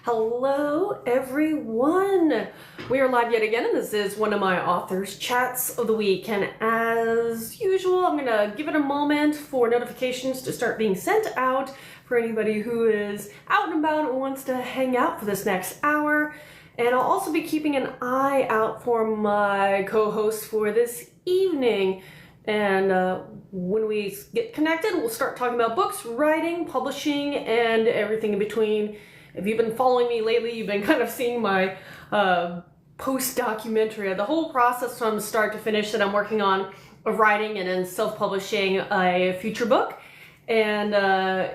Hello, everyone. We are live yet again, and this is one of my authors' chats of the week. And as usual, I'm going to give it a moment for notifications to start being sent out for anybody who is out and about and wants to hang out for this next hour. And I'll also be keeping an eye out for my co-host for this evening. And when we get connected, we'll start talking about books, writing, publishing, and everything in between. If you've been following me lately, you've been kind of seeing my post-documentary, the whole process from start to finish that I'm working on of writing and then self-publishing a future book. And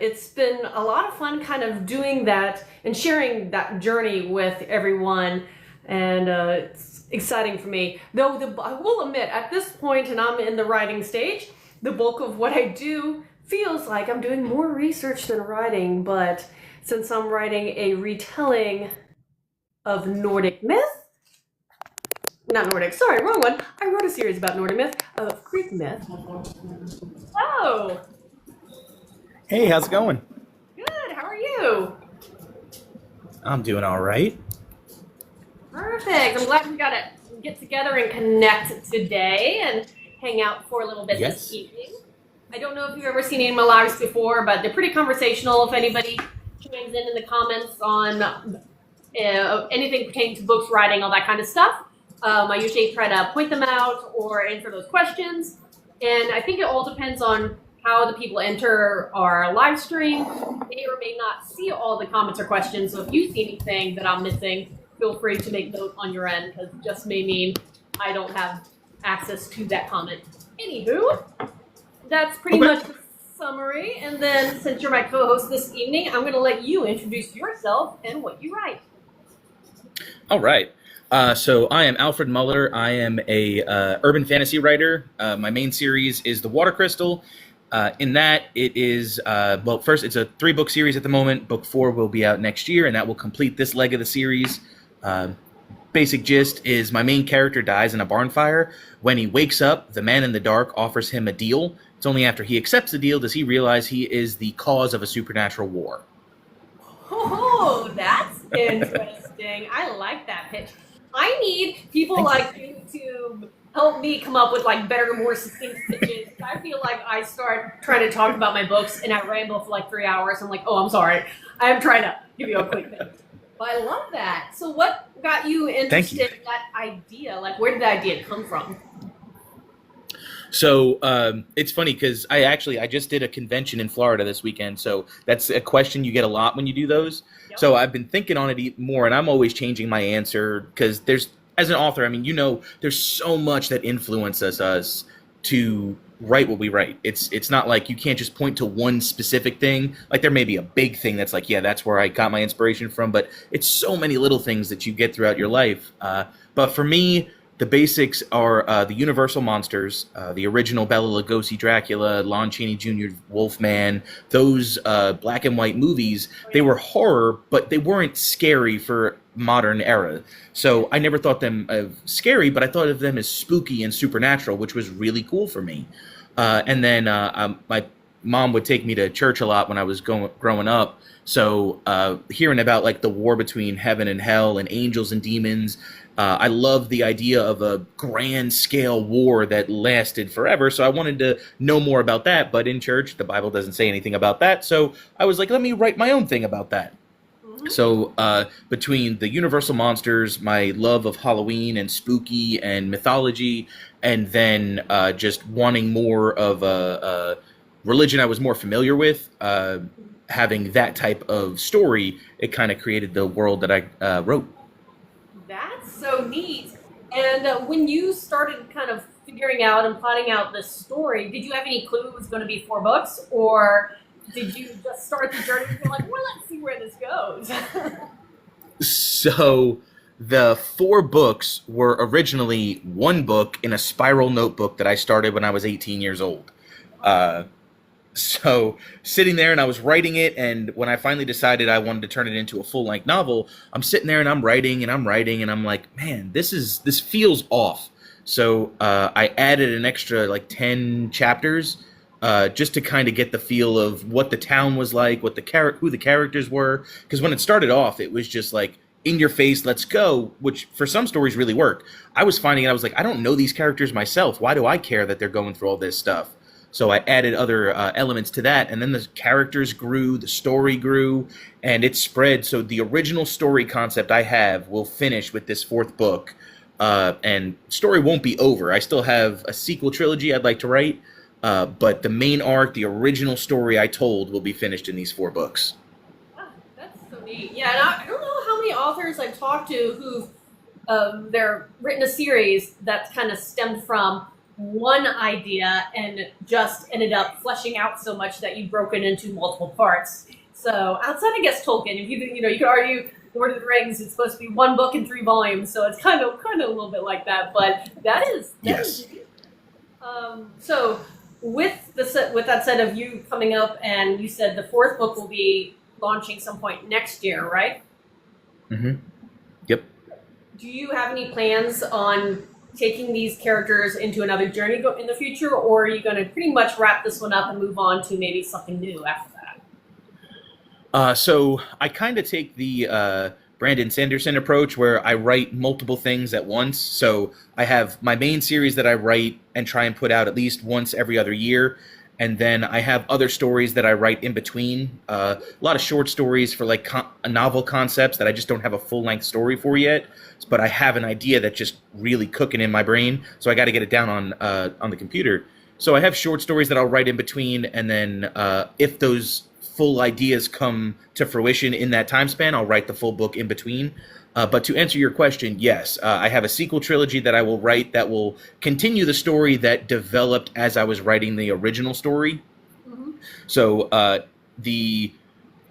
it's been a lot of fun kind of doing that and sharing that journey with everyone. And it's exciting for me. Though I will admit, at this point, and I'm in the writing stage, the bulk of what I do feels like I'm doing more research than writing, but since I'm writing a retelling of Nordic myth, not Nordic, sorry, wrong one. I wrote a series about Nordic myth, of Greek myth. Oh, Hey, how's it going? good, how are you? I'm doing all right. Perfect, I'm glad we got to get together and connect today and hang out for a little bit this Yes. evening. I don't know if you've ever seen any of my lives before, but they're pretty conversational. If anybody chimes in the comments on anything pertaining to books, writing, all that kind of stuff, I usually try to point them out or answer those questions. And I think it all depends on how the people enter our live stream. May or may not see all the comments or questions. So if you see anything that I'm missing, feel free to make note on your end, because it just may mean I don't have access to that comment. Anywho, that's pretty much the summary. And then, since you're my co-host this evening, I'm going to let you introduce yourself and what you write. All right. So I am Alfred Muller. I am a urban fantasy writer. My main series is The Water Crystal. In that, it is, first, it's a 3-book series at the moment. Book 4 will be out next year, and that will complete this leg of the series. Basic gist is my main character dies in a barn fire. When he wakes up, the man in the dark offers him a deal. It's only after he accepts the deal does he realize he is the cause of a supernatural war. Oh, that's interesting. I like that pitch. I need people like you to help me come up with like better, more succinct pitches. I feel like I start trying to talk about my books and I ramble for like 3 hours. I'm like, oh, I'm sorry. I'm trying to give you a quick pitch. But I love that. So what got you interested in that idea? Like, where did the idea come from? So it's funny because I just did a convention in Florida this weekend. So that's a question you get a lot when you do those. Yep. So I've been thinking on it more, and I'm always changing my answer because as an author, I mean, there's so much that influences us to write what we write. It's not like you can't just point to one specific thing. Like there may be a big thing that's like, yeah, that's where I got my inspiration from, but it's so many little things that you get throughout your life. But for me, the basics are the Universal monsters, the original Bela Lugosi Dracula, Lon Chaney Jr. Wolfman, those black and white movies. They were horror, but they weren't scary for modern era. So I never thought them scary, but I thought of them as spooky and supernatural, which was really cool for me. And then my mom would take me to church a lot when I was growing up. So hearing about like the war between heaven and hell and angels and demons, I love the idea of a grand scale war that lasted forever. So I wanted to know more about that. But in church, the Bible doesn't say anything about that. So I was like, let me write my own thing about that. So between the Universal monsters, my love of Halloween and spooky and mythology, and then just wanting more of a religion I was more familiar with, having that type of story, it kind of created the world that I wrote. That's so neat. And when you started kind of figuring out and plotting out this story, did you have any clue it was going to be 4 books? Or did you just start the journey and feel like, well, let's see where this goes? So the 4 books were originally 1 book in a spiral notebook that I started when I was 18 years old. So sitting there and I was writing it, and when I finally decided I wanted to turn it into a full-length novel, I'm sitting there and I'm writing and I'm writing and I'm like, man, this feels off. So I added an extra like 10 chapters just to kind of get the feel of what the town was like, what who the characters were. Because when it started off, it was just like in your face, let's go, which for some stories really work. I was finding I was like, I don't know these characters myself. Why do I care that they're going through all this stuff? So I added other elements to that, and then the characters grew, the story grew, and it spread. So the original story concept I have will finish with this fourth book, and story won't be over. I still have a sequel trilogy I'd like to write, but the main arc, the original story I told, will be finished in these 4 books. Ah, that's so neat. Yeah, and I don't know how many authors I've talked to who've they're written a series that's kind of stemmed from one idea and just ended up fleshing out so much that you've broken into multiple parts. So outside, I guess, Tolkien, if you could argue Lord of the Rings, it's supposed to be 1 book in 3 volumes, so it's kind of a little bit like that. But that is Yes. So with that said of you coming up, and you said the 4th book will be launching some point next year, right? Mm-hmm. Yep. Do you have any plans on taking these characters into another journey in the future, or are you going to pretty much wrap this one up and move on to maybe something new after that? So I kind of take the Brandon Sanderson approach where I write multiple things at once. So I have my main series that I write and try and put out at least once every other year. And then I have other stories that I write in between. A lot of short stories for like novel concepts that I just don't have a full-length story for yet. But I have an idea that's just really cooking in my brain. So I got to get it down on the computer. So I have short stories that I'll write in between. And then if those full ideas come to fruition in that time span, I'll write the full book in between. But to answer your question, yes, I have a sequel trilogy that I will write that will continue the story that developed as I was writing the original story. Mm-hmm. So the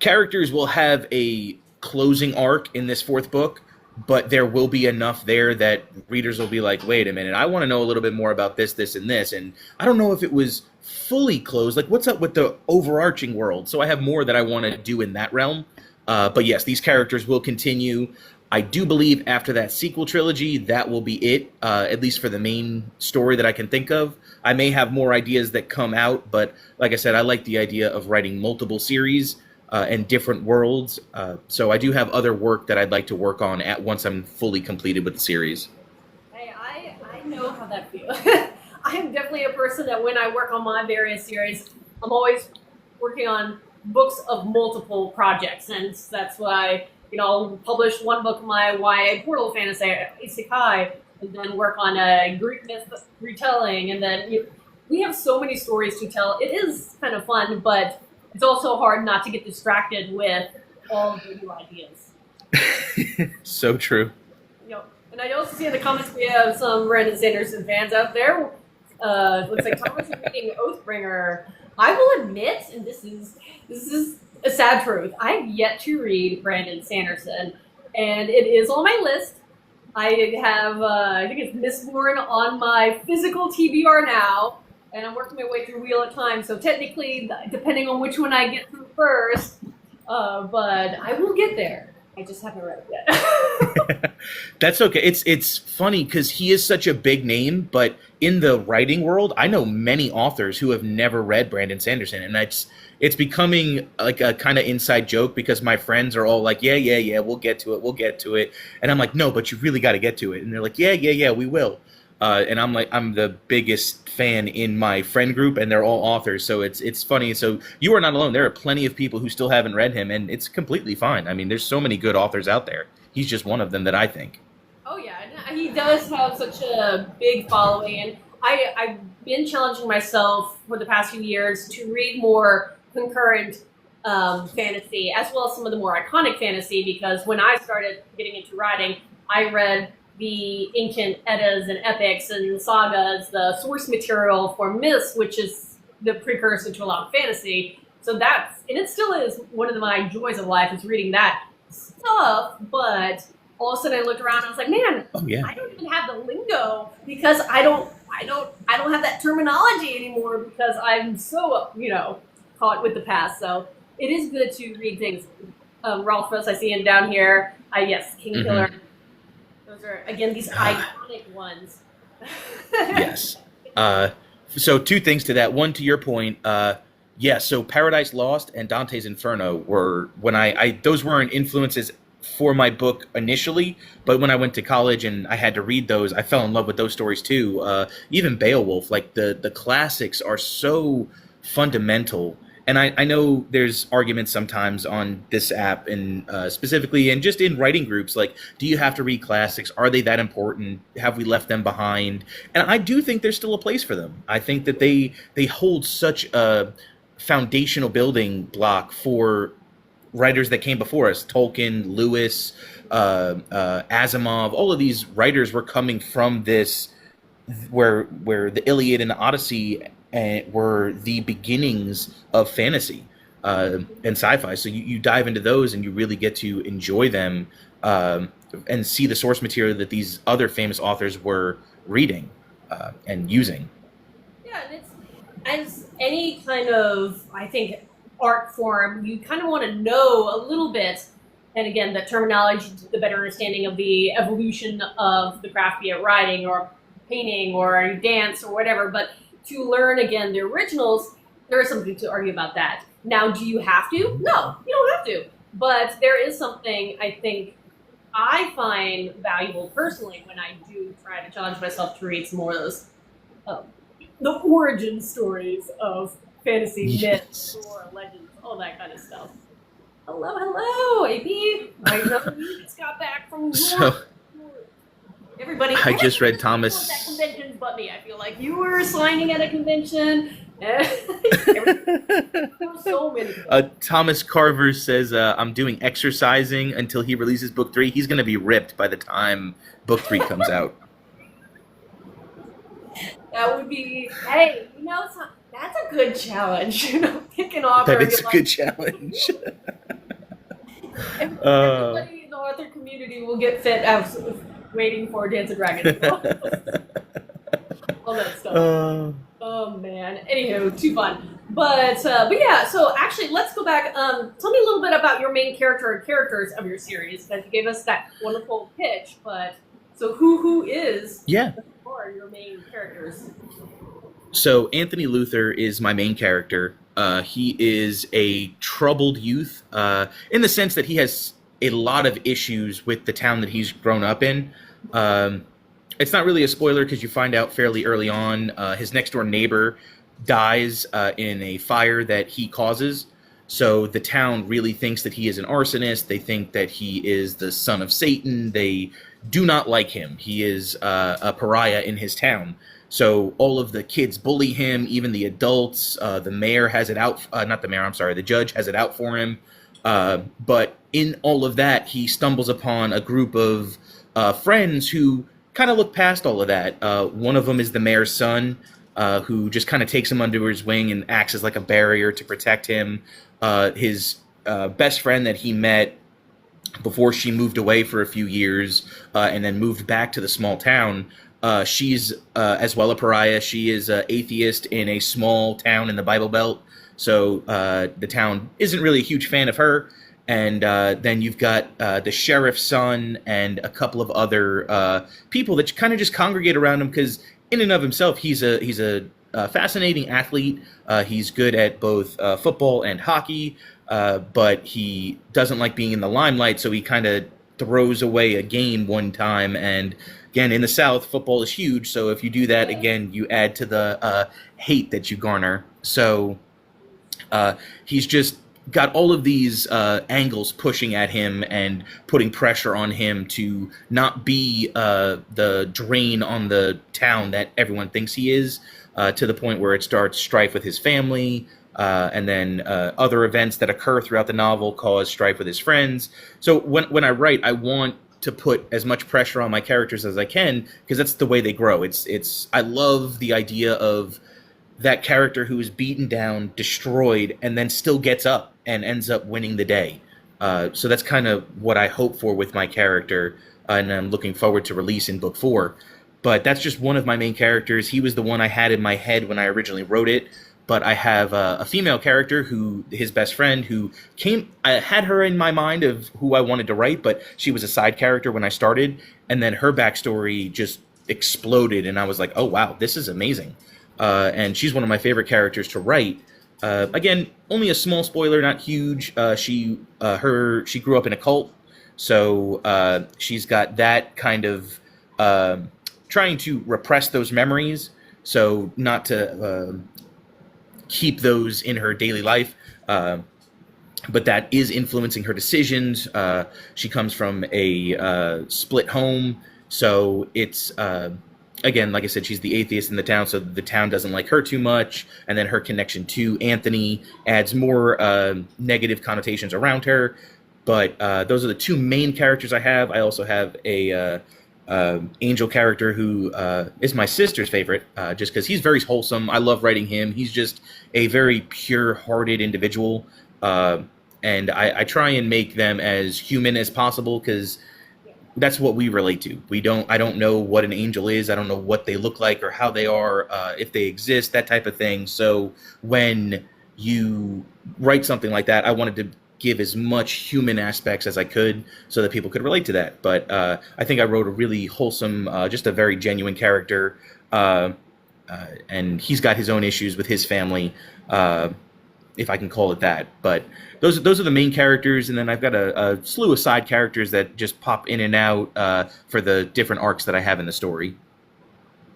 characters will have a closing arc in this 4th book, but there will be enough there that readers will be like, wait a minute, I want to know a little bit more about this, this, and this. And I don't know if it was fully closed. Like, what's up with the overarching world? So I have more that I want to do in that realm. But yes, these characters will continue. I do believe after that sequel trilogy, that will be it, at least for the main story that I can think of. I may have more ideas that come out, but like I said, I like the idea of writing multiple series and different worlds. So I do have other work that I'd like to work on at once I'm fully completed with the series. Hey, I know how that feels. I am definitely a person that when I work on my various series, I'm always working on books of multiple projects, and that's why I'll publish 1 book of my YA portal fantasy isekai, and then work on a Greek myth retelling, and then we have so many stories to tell. It is kind of fun, but it's also hard not to get distracted with all of the new ideas. So true. And I also see in the comments we have some Brandon Sanderson fans out there. Looks like Thomas is reading Oathbringer. I will admit, and this is a sad truth, I have yet to read Brandon Sanderson, and it is on my list. I have, I think it's Mistborn on my physical TBR now, and I'm working my way through Wheel of Time, so technically, depending on which one I get through first, but I will get there. I just haven't read it yet. That's okay. It's funny because he is such a big name, but in the writing world, I know many authors who have never read Brandon Sanderson, and it's becoming like a kind of inside joke because my friends are all like, yeah, we'll get to it, and I'm like, no, but you really got to get to it, and they're like, yeah, we will. And I'm like, I'm the biggest fan in my friend group, and they're all authors, so it's funny. So you are not alone. There are plenty of people who still haven't read him, and it's completely fine. I mean, there's so many good authors out there. He's just one of them that I think. Oh yeah, he does have such a big following, and I've been challenging myself for the past few years to read more concurrent fantasy, as well as some of the more iconic fantasy, because when I started getting into writing, I read the ancient Eddas and epics and sagas, the source material for myths, which is the precursor to a lot of fantasy. So and it still is one of my joys of life is reading that stuff, but all of a sudden I looked around and I was like, man, I don't even have the lingo because I don't have that terminology anymore because I'm so, caught with the past. So it is good to read things. Rolfus, I see him down here. Yes, Kingkiller. Mm-hmm. Those are, again, these iconic ones. Yes. So two things to that. One, to your point, yeah. So Paradise Lost and Dante's Inferno were when I those weren't influences for my book initially, but when I went to college and I had to read those, I fell in love with those stories too. Even Beowulf, like the classics, are so fundamental. And I know there's arguments sometimes on this app and specifically, and just in writing groups, like, do you have to read classics? Are they that important? Have we left them behind? And I do think there's still a place for them. I think that they hold such a foundational building block for writers that came before us. Tolkien, Lewis, Asimov, all of these writers were coming from this, where the Iliad and the Odyssey were the beginnings of fantasy and sci-fi. So you dive into those and you really get to enjoy them and see the source material that these other famous authors were reading and using. Yeah, and it's as any kind of, I think, art form, you kind of want to know a little bit, and again, the terminology, the better understanding of the evolution of the craft, be it writing or painting or dance or whatever, but to learn, again, the originals, there is something to argue about that. Now, do you have to? No, you don't have to. But there is something I think I find valuable personally when I do try to challenge myself to read some more of those, the origin stories of fantasy myths or legends, all that kind of stuff. Hello, AP. I know you just got back from everybody. I just read Thomas. At conventions, but me. I feel like you were signing at a convention. There were so many. Thomas Carver says, "I'm doing exercising until he releases book 3. He's going to be ripped by the time book 3 comes out." That would be, hey, that's a good challenge. Pick an author. That is a good challenge. Everybody in the author community will get fit out waiting for Dance of Dragons. All that stuff. Oh man. Anywho, too fun. But yeah. So actually, let's go back. Tell me a little bit about your main character and characters of your series. That you gave us that wonderful pitch. But so who is? Yeah. Who are your main characters? So Anthony Luther is my main character. He is a troubled youth in the sense that he has a lot of issues with the town that he's grown up in. It's not really a spoiler because you find out fairly early on. His next door neighbor dies in a fire that he causes. So the town really thinks that he is an arsonist. They think that he is the son of Satan. They do not like him. He is a pariah in his town. So all of the kids bully him, even the adults. The mayor has it out. Not the mayor, I'm sorry. The judge has it out for him. But in all of that, he stumbles upon a group of friends who kind of look past all of that. One of them is the mayor's son, who just kind of takes him under his wing and acts as like a barrier to protect him. His best friend that he met before she moved away for a few years and then moved back to the small town. She's as well a pariah. She is an atheist in a small town in the Bible Belt. So the town isn't really a huge fan of her. And then you've got the sheriff's son and a couple of other people that kind of just congregate around him because in and of himself, he's a fascinating athlete. He's good at both football and hockey, but he doesn't like being in the limelight. So he kind of throws away a game one time. And again, in the South, football is huge. So if you do that, again, you add to the hate that you garner. So he's just got all of these angles pushing at him and putting pressure on him to not be the drain on the town that everyone thinks he is, to the point where it starts strife with his family, and then other events that occur throughout the novel cause strife with his friends. So when I write, I want to put as much pressure on my characters as I can because that's the way they grow. I love the idea of that character who is beaten down, destroyed, and then still gets up and ends up winning the day. So that's kind of what I hope for with my character, and I'm looking forward to release in book 4. But that's just one of my main characters. He was the one I had in my head when I originally wrote it. But I have a female character who, his best friend, who I had her in my mind of who I wanted to write, but she was a side character when I started. And then her backstory just exploded, and I was like, oh, wow, this is amazing. and she's one of my favorite characters to write. Again, only a small spoiler, not huge. She grew up in a cult, so she's got that kind of trying to repress those memories, so not to keep those in her daily life. But that is influencing her decisions. She comes from a split home, so it's again, like I said, she's the atheist in the town, so the town doesn't like her too much. And then her connection to Anthony adds more negative connotations around her. But those are the two main characters I have. I also have a Angel character who is my sister's favorite, just because he's very wholesome. I love writing him. He's just a very pure-hearted individual. And I try and make them as human as possible, because that's what we relate to. I don't know what an angel is. I don't know what they look like or how they are, if they exist, that type of thing. So when you write something like that, I wanted to give as much human aspects as I could so that people could relate to that. But I think I wrote a really wholesome, just a very genuine character. And he's got his own issues with his family, if I can call it that. But those are the main characters, and then I've got a slew of side characters that just pop in and out for the different arcs that I have in the story.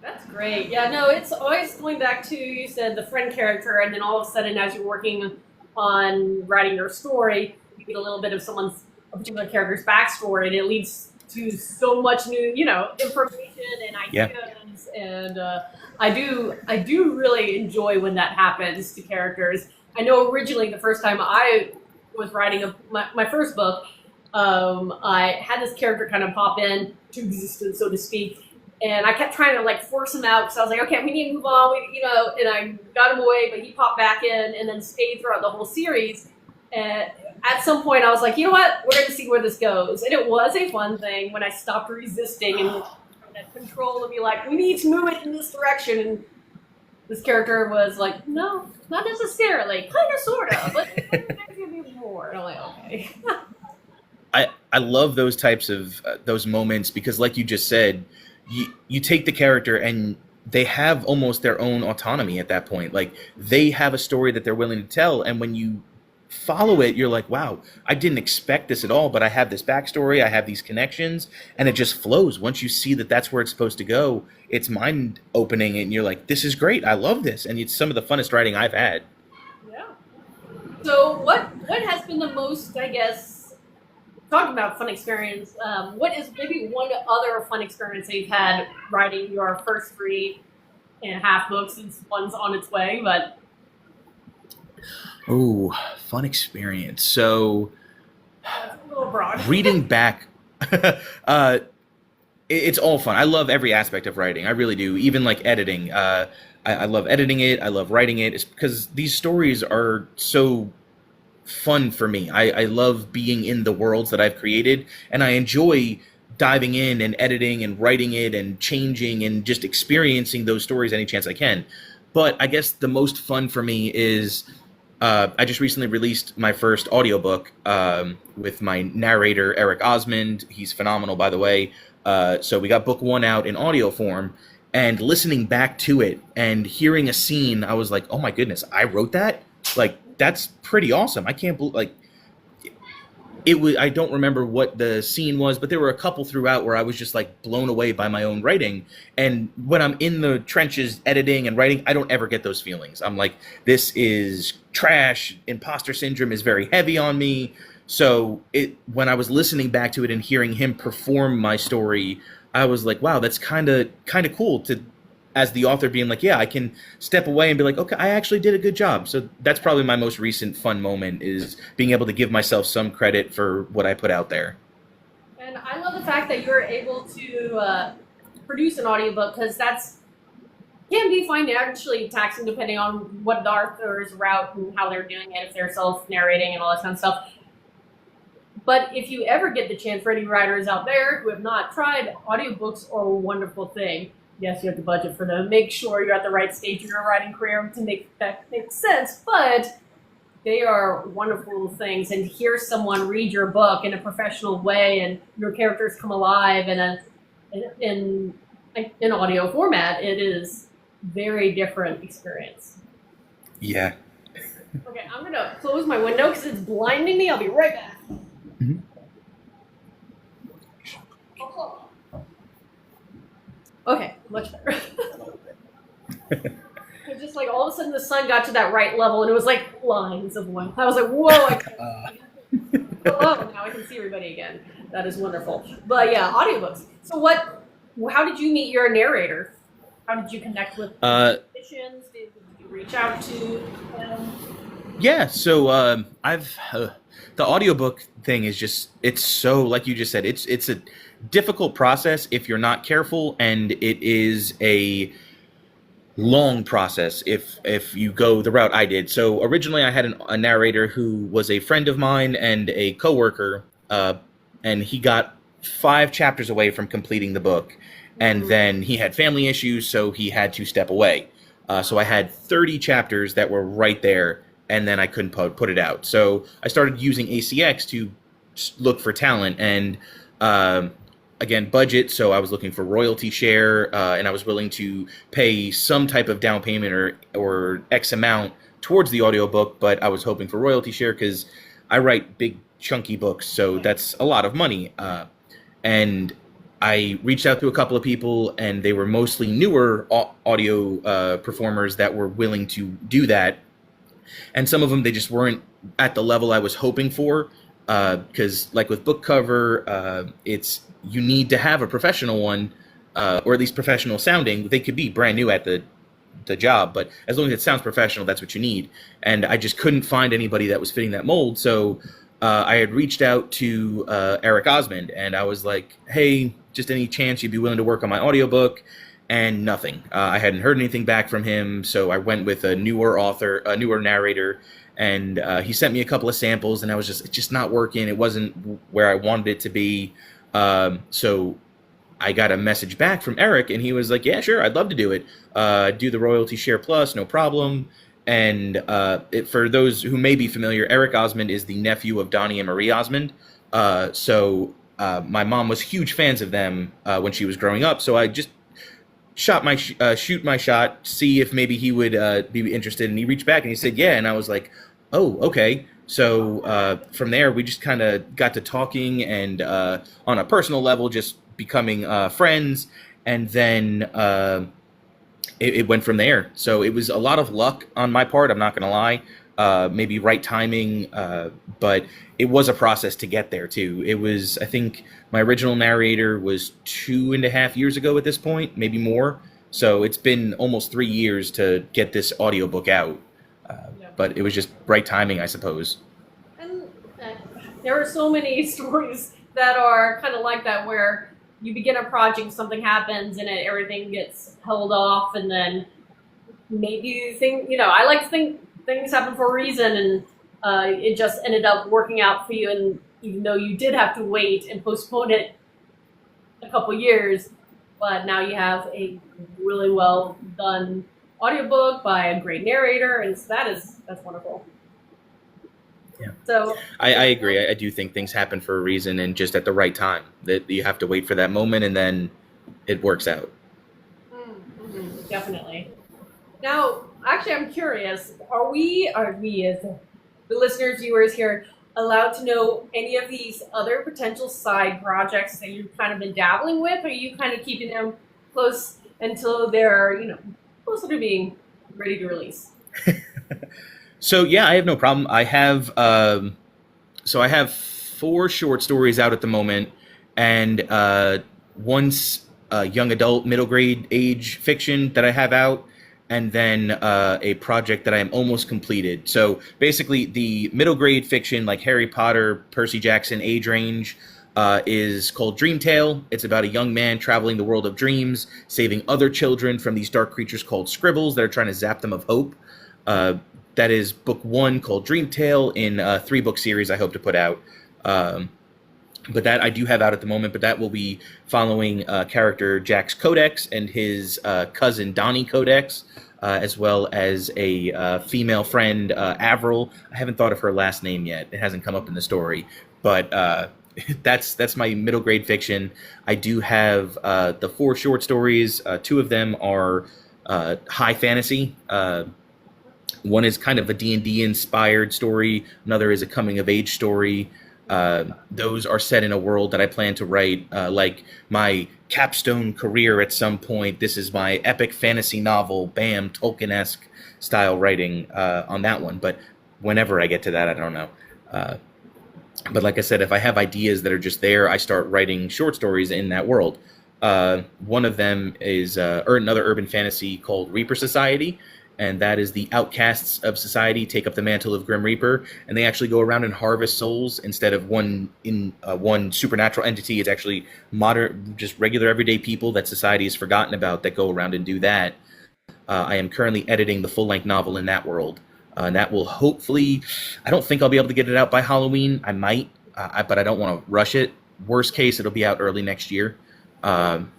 That's great. Yeah, no, it's always going back to, you said, the friend character, and then all of a sudden, as you're working on writing your story, you get a little bit of a particular character's backstory, and it leads to so much new, information and ideas. Yeah. And I do really enjoy when that happens to characters. I know originally the first time I was writing my first book, I had this character kind of pop in to existence, so to speak, and I kept trying to force him out, because I was like, okay, we need to move on, and I got him away, but he popped back in and then stayed throughout the whole series. And at some point I was like, you know what, we're going to see where this goes. And it was a fun thing when I stopped resisting and that control and be like, we need to move it in this direction. And this character was like, no, not necessarily, kind of, sort of, but maybe more. And I'm like, okay. I love those types of those moments, because like you just said, you take the character and they have almost their own autonomy at that point. Like, they have a story that they're willing to tell, and when you follow it, you're like, wow, I didn't expect this at all, but I have this backstory, I have these connections, and it just flows. Once you see that that's where it's supposed to go, it's mind opening, and you're like, this is great, I love this, and it's some of the funnest writing I've had. Yeah. So what has been the most, I guess, talking about fun experience, what is maybe one other fun experience that you've had writing your first 3.5 books, since one's on its way, but... Oh, fun experience. So, a little broad. Reading back, it's all fun. I love every aspect of writing. I really do. Even editing. I love editing it. I love writing it. It's because these stories are so fun for me. I love being in the worlds that I've created, and I enjoy diving in and editing and writing it and changing and just experiencing those stories any chance I can. But I guess the most fun for me is... I just recently released my first audiobook with my narrator, Eric Osmond. He's phenomenal, by the way. So we got book 1 out in audio form, and listening back to it and hearing a scene, I was like, oh my goodness, I wrote that? That's pretty awesome. I can't believe, it was, I don't remember what the scene was, but there were a couple throughout where I was just blown away by my own writing. And when I'm in the trenches editing and writing, I don't ever get those feelings. I'm like, this is trash. Imposter syndrome is very heavy on me. So when I was listening back to it and hearing him perform my story, I was like, wow, that's kind of cool to, as the author, being like, yeah, I can step away and be like, okay, I actually did a good job. So that's probably my most recent fun moment, is being able to give myself some credit for what I put out there. And I love the fact that you're able to produce an audiobook, because can be financially taxing depending on what the author's route and how they're doing it, if they're self-narrating and all that kind of stuff. But if you ever get the chance, for any writers out there who have not tried, audiobooks are a wonderful thing. Yes, you have to budget for them. Make sure you're at the right stage in your writing career to make that make sense. But they are wonderful things. And to hear someone read your book in a professional way, and your characters come alive in audio format, it is very different experience. Yeah. Okay, I'm going to close my window because it's blinding me. I'll be right back. Mhm. Okay, much better. It's just like all of a sudden the sun got to that right level and it was like lines of one. I was like, whoa, hello, now I can see everybody again. That is wonderful. But yeah, audiobooks. So how did you meet your narrator? How did you connect with musicians? Did you reach out to them? Yeah, so I've the audiobook thing is just, it's so, like you just said, it's a difficult process if you're not careful, and it is a long process if you go the route I did. So originally I had a narrator who was a friend of mine and a coworker, and he got 5 chapters away from completing the book, and then he had family issues, so he had to step away. So I had 30 chapters that were right there, and then I couldn't put it out. So I started using ACX to look for talent, and again, budget. So I was looking for royalty share, and I was willing to pay some type of down payment or X amount towards the audiobook, but I was hoping for royalty share because I write big chunky books, so that's a lot of money. And I reached out to a couple of people, and they were mostly newer audio performers that were willing to do that. And some of them, they just weren't at the level I was hoping for, because like with book cover, you need to have a professional one, or at least professional sounding. They could be brand new at the job, but as long as it sounds professional, that's what you need. And I just couldn't find anybody that was fitting that mold. So I had reached out to Eric Osmond, and I was like, hey, just any chance you'd be willing to work on my audiobook? And nothing. I hadn't heard anything back from him, so I went with a newer narrator, and he sent me a couple of samples, and it's just not working. It wasn't where I wanted it to be. So I got a message back from Eric, and he was like, yeah, sure, I'd love to do it. Do the royalty share plus, no problem. And for those who may be familiar, Eric Osmond is the nephew of Donnie and Marie Osmond. So my mom was huge fans of them when she was growing up, so I just shoot my shot, see if maybe he would be interested. And he reached back and he said, yeah. And I was like, oh, okay. So from there, we just kind of got to talking, and on a personal level, just becoming friends. And then it went from there. So it was a lot of luck on my part, I'm not going to lie. Maybe right timing, but it was a process to get there too. It was, I think my original narrator was 2.5 years ago at this point, maybe more. So it's been almost 3 years to get this audiobook out. But it was just right timing, I suppose. And there are so many stories that are kind of like that, where you begin a project, something happens, and everything gets held off, and then maybe you think, I like to think things happen for a reason, and it just ended up working out for you. And even though you did have to wait and postpone it a couple years, but now you have a really well done audiobook by a great narrator, and so that's wonderful. Yeah. So I agree. I do think things happen for a reason, and just at the right time. That you have to wait for that moment, and then it works out. Mm-hmm, definitely. Now, actually, I'm curious. Are we as the listeners, viewers here, allowed to know any of these other potential side projects that you've kind of been dabbling with? Or are you kind of keeping them close until they're, closer to being ready to release? So yeah, I have no problem. I have I have 4 short stories out at the moment, and one's young adult, middle grade age fiction that I have out, and then a project that I am almost completed. So basically, the middle grade fiction, like Harry Potter, Percy Jackson age range, is called Dream Tale. It's about a young man traveling the world of dreams, saving other children from these dark creatures called scribbles that are trying to zap them of hope. That is book 1, called Dream Tale, in a 3-book series I hope to put out. But that I do have out at the moment, but that will be following character Jax Codex and his cousin Donnie Codex, as well as a female friend, Avril. I haven't thought of her last name yet. It hasn't come up in the story. But that's my middle grade fiction. I do have the 4 short stories. 2 of them are high fantasy. One is kind of a D&D inspired story. Another is a coming of age story. Those are set in a world that I plan to write, like my capstone career at some point. This is my epic fantasy novel, bam, Tolkien-esque style writing on that one. But whenever I get to that, I don't know. But like I said, if I have ideas that are just there, I start writing short stories in that world. One of them is or another urban fantasy called Reaper Society, and that is the outcasts of society take up the mantle of Grim Reaper, and they actually go around and harvest souls instead of one supernatural entity. It's actually modern, just regular everyday people that society has forgotten about that go around and do that. I am currently editing the full-length novel in that world. And that will hopefully, I don't think I'll be able to get it out by Halloween. I might, but I don't want to rush it. Worst case, it'll be out early next year. And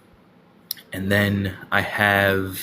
then I have,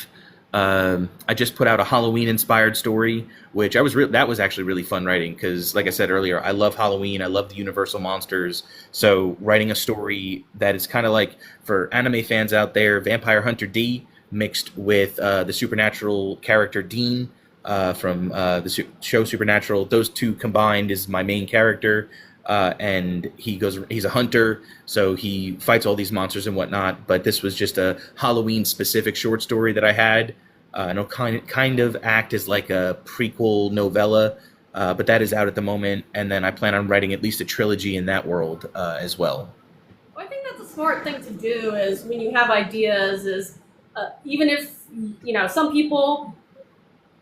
I just put out a Halloween-inspired story, which that was actually really fun writing because, like I said earlier, I love Halloween. I love the Universal monsters. So writing a story that is kind of like, for anime fans out there, Vampire Hunter D mixed with the supernatural character Dean from the show Supernatural. Those two combined is my main character, and he's a hunter, so he fights all these monsters and whatnot. But this was just a Halloween-specific short story that I had. And it'll kind of act as like a prequel novella, but that is out at the moment. And then I plan on writing at least a trilogy in that world as well. Well, I think that's a smart thing to do. Is when you have ideas, even if some people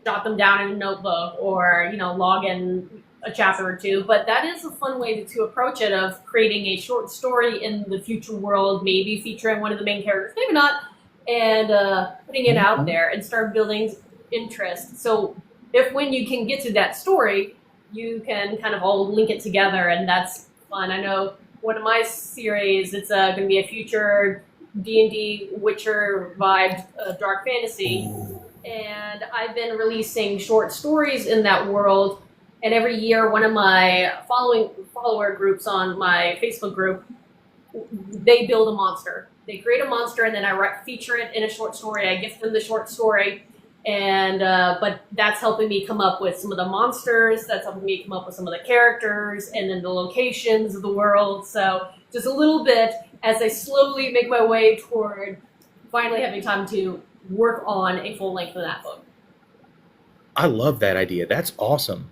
jot them down in a notebook or log in a chapter or two, but that is a fun way to approach it, of creating a short story in the future world, maybe featuring one of the main characters, maybe not, and putting it out there and start building interest. So when you can get to that story, you can kind of all link it together, and that's fun. I know one of my series, it's going to be a future D&D Witcher vibe dark fantasy. And I've been releasing short stories in that world. And every year, one of my follower groups on my Facebook group, they build a monster. They create a monster, and then I feature it in a short story. I gift them the short story. And but that's helping me come up with some of the monsters. That's helping me come up with some of the characters, and then the locations of the world. So just a little bit as I slowly make my way toward finally having time to work on a full length of that book. I love that idea. That's awesome.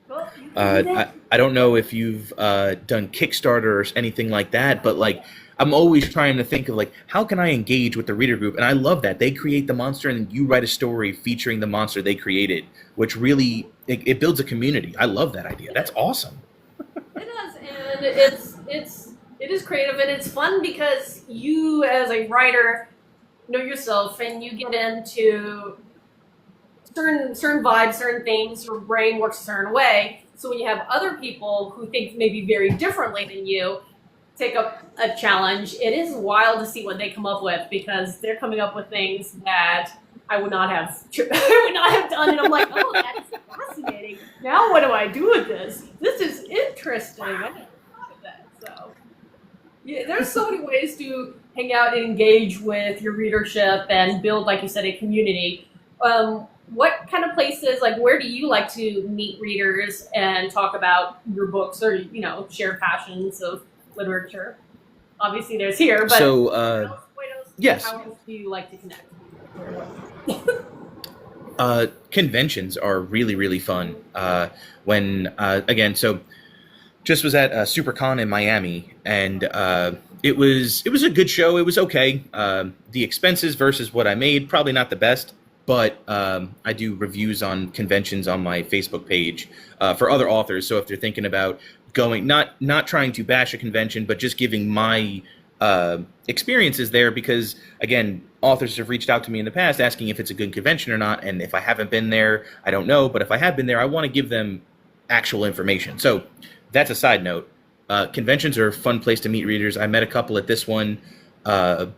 Well, you can do that. I don't know if you've done Kickstarter or anything like that, but like I'm always trying to think of like, how can I engage with the reader group? And I love that they create the monster and you write a story featuring the monster they created, which really it builds a community. I love that idea. That's awesome. It does, and it is creative, and it's fun because you as a writer know yourself, and you get into certain vibes, certain things. Your brain works a certain way. So when you have other people who think maybe very differently than you take up a challenge, it is wild to see what they come up with, because they're coming up with things that I would not have done. And I'm like, oh, that's fascinating. Now what do I do with this? This is interesting. I never thought of that. So yeah, there's so many ways to hang out and engage with your readership and build, like you said, a community. What kind of places, like where do you like to meet readers and talk about your books, or share passions of literature? Obviously there's here, but so yes. How else do you like to connect? Conventions are really, really fun. So just was at SuperCon in Miami, and it was a good show. It was okay. The expenses versus what I made, probably not the best, but I do reviews on conventions on my Facebook page for other authors. So if they're thinking about going, not trying to bash a convention, but just giving my experiences there, because again, authors have reached out to me in the past asking if it's a good convention or not, and if I haven't been there, I don't know, but if I have been there, I want to give them actual information. So that's a side note. Conventions are a fun place to meet readers. I met a couple at this one, and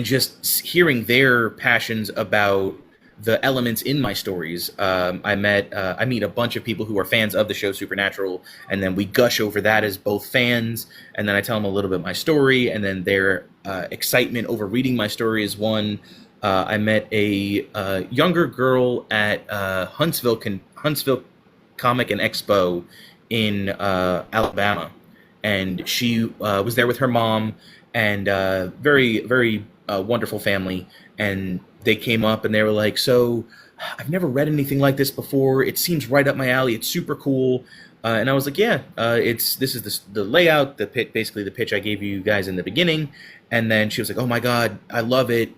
just hearing their passions about the elements in my stories. I meet a bunch of people who are fans of the show Supernatural, and then we gush over that as both fans, and then I tell them a little bit of my story, and then their excitement over reading my story is one. I met a younger girl at Huntsville Comic and Expo in Alabama, and she was there with her mom and very wonderful family. And they came up and they were like, "So, I've never read anything like this before. It seems right up my alley. It's super cool." And I was like, "Yeah, this is the layout, basically the pitch I gave you guys in the beginning." And then she was like, "Oh my God, I love it."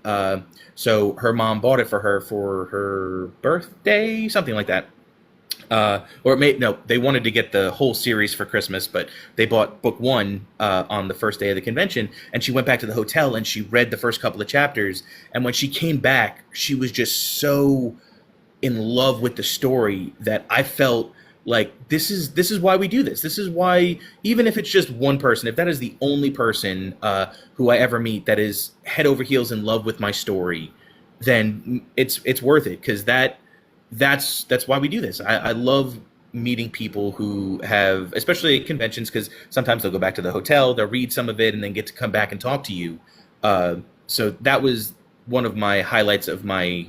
So her mom bought it for her birthday, something like that. Or it may no, they wanted to get the whole series for Christmas, but they bought book one on the first day of the convention, and she went back to the hotel and she read the first couple of chapters. And when she came back, she was just so in love with the story that I felt like this is why we do this. This is why, even if it's just one person, if that is the only person who I ever meet that is head over heels in love with my story, then it's worth it, because that's why we do this. I love meeting people who have, especially at conventions, because sometimes they'll go back to the hotel, they'll read some of it, and then get to come back and talk to you. So that was one of my highlights of my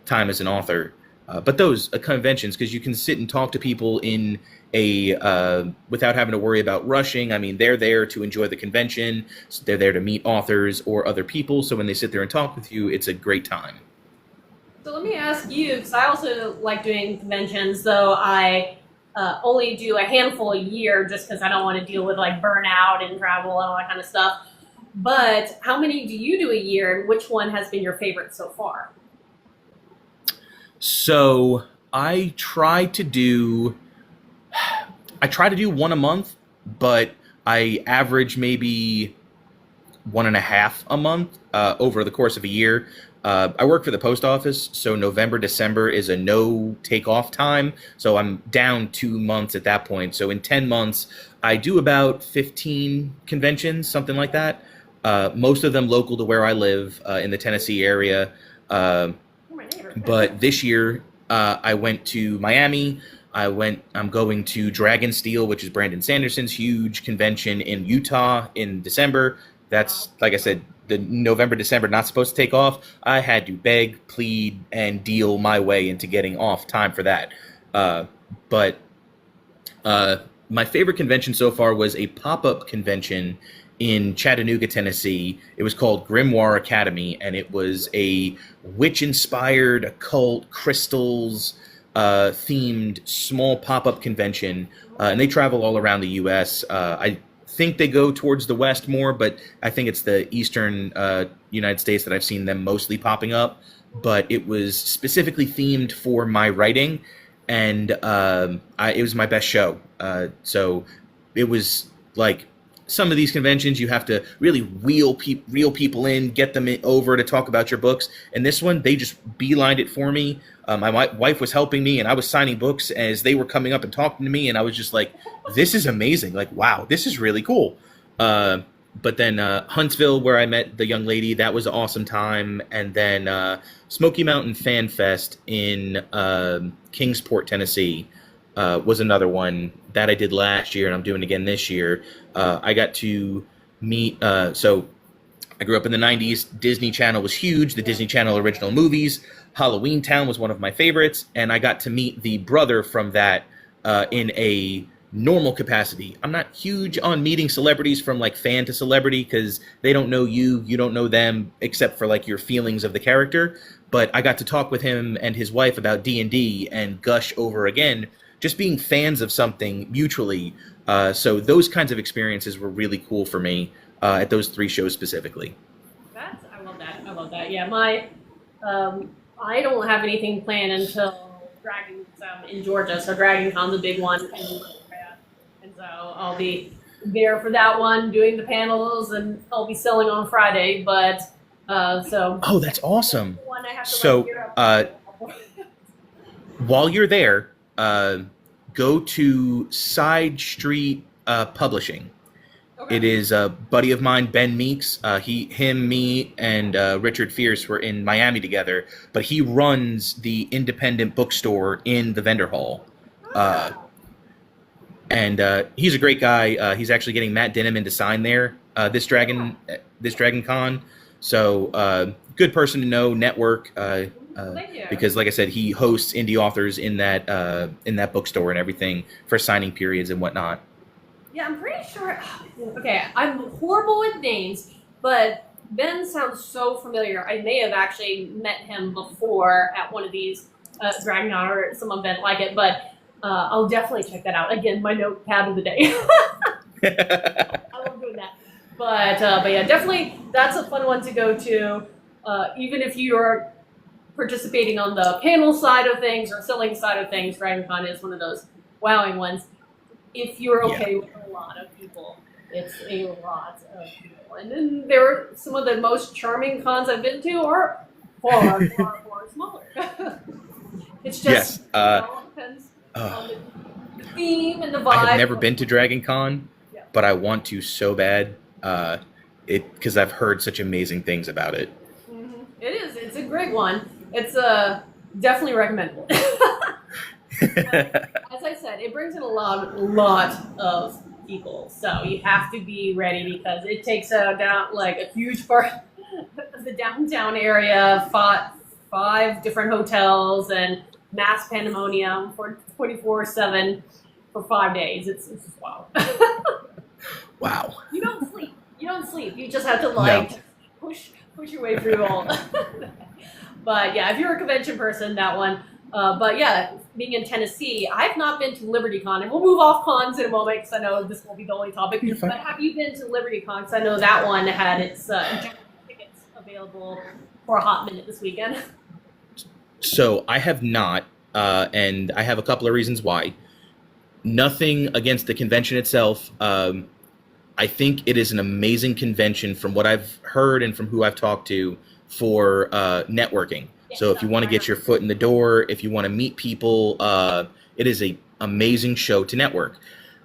time as an author. But those conventions, because you can sit and talk to people in a without having to worry about rushing. I mean, they're there to enjoy the convention. So they're there to meet authors or other people. So when they sit there and talk with you, it's a great time. So let me ask you, because I also like doing conventions, though I only do a handful a year just because I don't want to deal with like burnout and travel and all that kind of stuff. But how many do you do a year, and which one has been your favorite so far? So I try to do one a month, but I average maybe one and a half a month over the course of a year. I work for the post office, so November, December is a no take off time. So I'm down 2 months at that point. So in 10 months, I do about 15 conventions, something like that. Most of them local to where I live in the Tennessee area. But this year, I went to Miami. I'm going to Dragon Steel, which is Brandon Sanderson's huge convention in Utah in December. That's, like I said, the November, December, not supposed to take off. I had to beg, plead, and deal my way into getting off time for that. But my favorite convention so far was a pop-up convention in Chattanooga, Tennessee. It was called Grimoire Academy, and it was a witch-inspired, occult, crystals themed small pop-up convention, and they travel all around the U.S. I think they go towards the West more, but I think it's the Eastern United States that I've seen them mostly popping up. But it was specifically themed for my writing, and it was my best show. So it was like, some of these conventions you have to really reel people in, get them over to talk about your books. And this one, they just beelined it for me. My wife was helping me, and I was signing books as they were coming up and talking to me, and I was just like, this is amazing. Like, wow, this is really cool. But then Huntsville, where I met the young lady, that was an awesome time. And then Smoky Mountain Fan Fest in Kingsport, Tennessee, was another one that I did last year, and I'm doing again this year. I got to meet, so I grew up in the 90s. Disney Channel was huge, the Disney Channel original movies. Halloween Town was one of my favorites, and I got to meet the brother from that in a normal capacity. I'm not huge on meeting celebrities from like fan to celebrity, because they don't know you, you don't know them, except for like your feelings of the character. But I got to talk with him and his wife about D&D and gush over, again, just being fans of something mutually. So those kinds of experiences were really cool for me at those three shows specifically. I love that. I love that. Yeah, I don't have anything planned until Dragon's in Georgia. So Dragon Con's a big one, and so I'll be there for that one, doing the panels, and I'll be selling on Friday. But so. Oh, that's awesome. One I have to so while you're there, go to Side Street Publishing. Okay. It is a buddy of mine, Ben Meeks. Me, and Richard Fierce were in Miami together, but he runs the independent bookstore in the vendor hall. And he's a great guy. He's actually getting Matt Dinham to sign there this Dragon Con. So good person to know, network. Thank you. Because, like I said, he hosts indie authors in that bookstore and everything for signing periods and whatnot. Yeah, I'm pretty sure. Okay, I'm horrible with names, but Ben sounds so familiar. I may have actually met him before at one of these Dragon or some event like it, but I'll definitely check that out. Again, my notepad of the day. I love doing that. But yeah, definitely that's a fun one to go to. Even if you're participating on the panel side of things or selling side of things, DragonCon is one of those wowing ones. If you're okay with a lot of people, it's a lot of people. And then there are some of the most charming cons I've been to are far, far, far smaller. It's just, yes. It all depends on the theme and the vibe. I have never been to DragonCon, Yeah. but I want to so bad. Because I've heard such amazing things about it. Mm-hmm. It is. It's a great one. It's definitely recommendable. As I said, it brings in a lot of people, so you have to be ready because it takes a huge part of the downtown area, five different hotels, and mass pandemonium for 24/7 for 5 days. It's just wild. Wow. You don't sleep. You don't sleep. You just have to push your way through all. But yeah, if you're a convention person, that one. But yeah, being in Tennessee, I've not been to LibertyCon, and we'll move off cons in a moment because I know this won't be the only topic. But have you been to LibertyCon? Because I know that one had its tickets available for a hot minute this weekend. So I have not, and I have a couple of reasons why. Nothing against the convention itself. I think it is an amazing convention from what I've heard and from who I've talked to for networking. Yes, so if you want to get your foot in the door, if you want to meet people, it is an amazing show to network.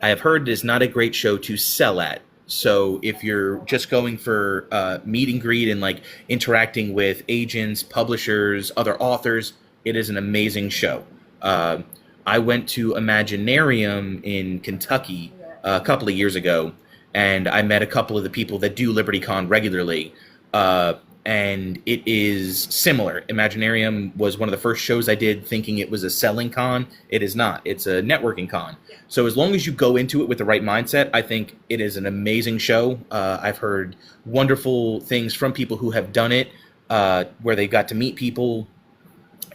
I have heard it is not a great show to sell at. So if you're just going for meet and greet and like interacting with agents, publishers, other authors, it is an amazing show. I went to Imaginarium in Kentucky a couple of years ago, and I met a couple of the people that do LibertyCon regularly, and it is similar. Imaginarium was one of the first shows I did thinking it was a selling con. It is not. It's a networking con. So as long as you go into it with the right mindset, I think it is an amazing show. I've heard wonderful things from people who have done it, where they got to meet people.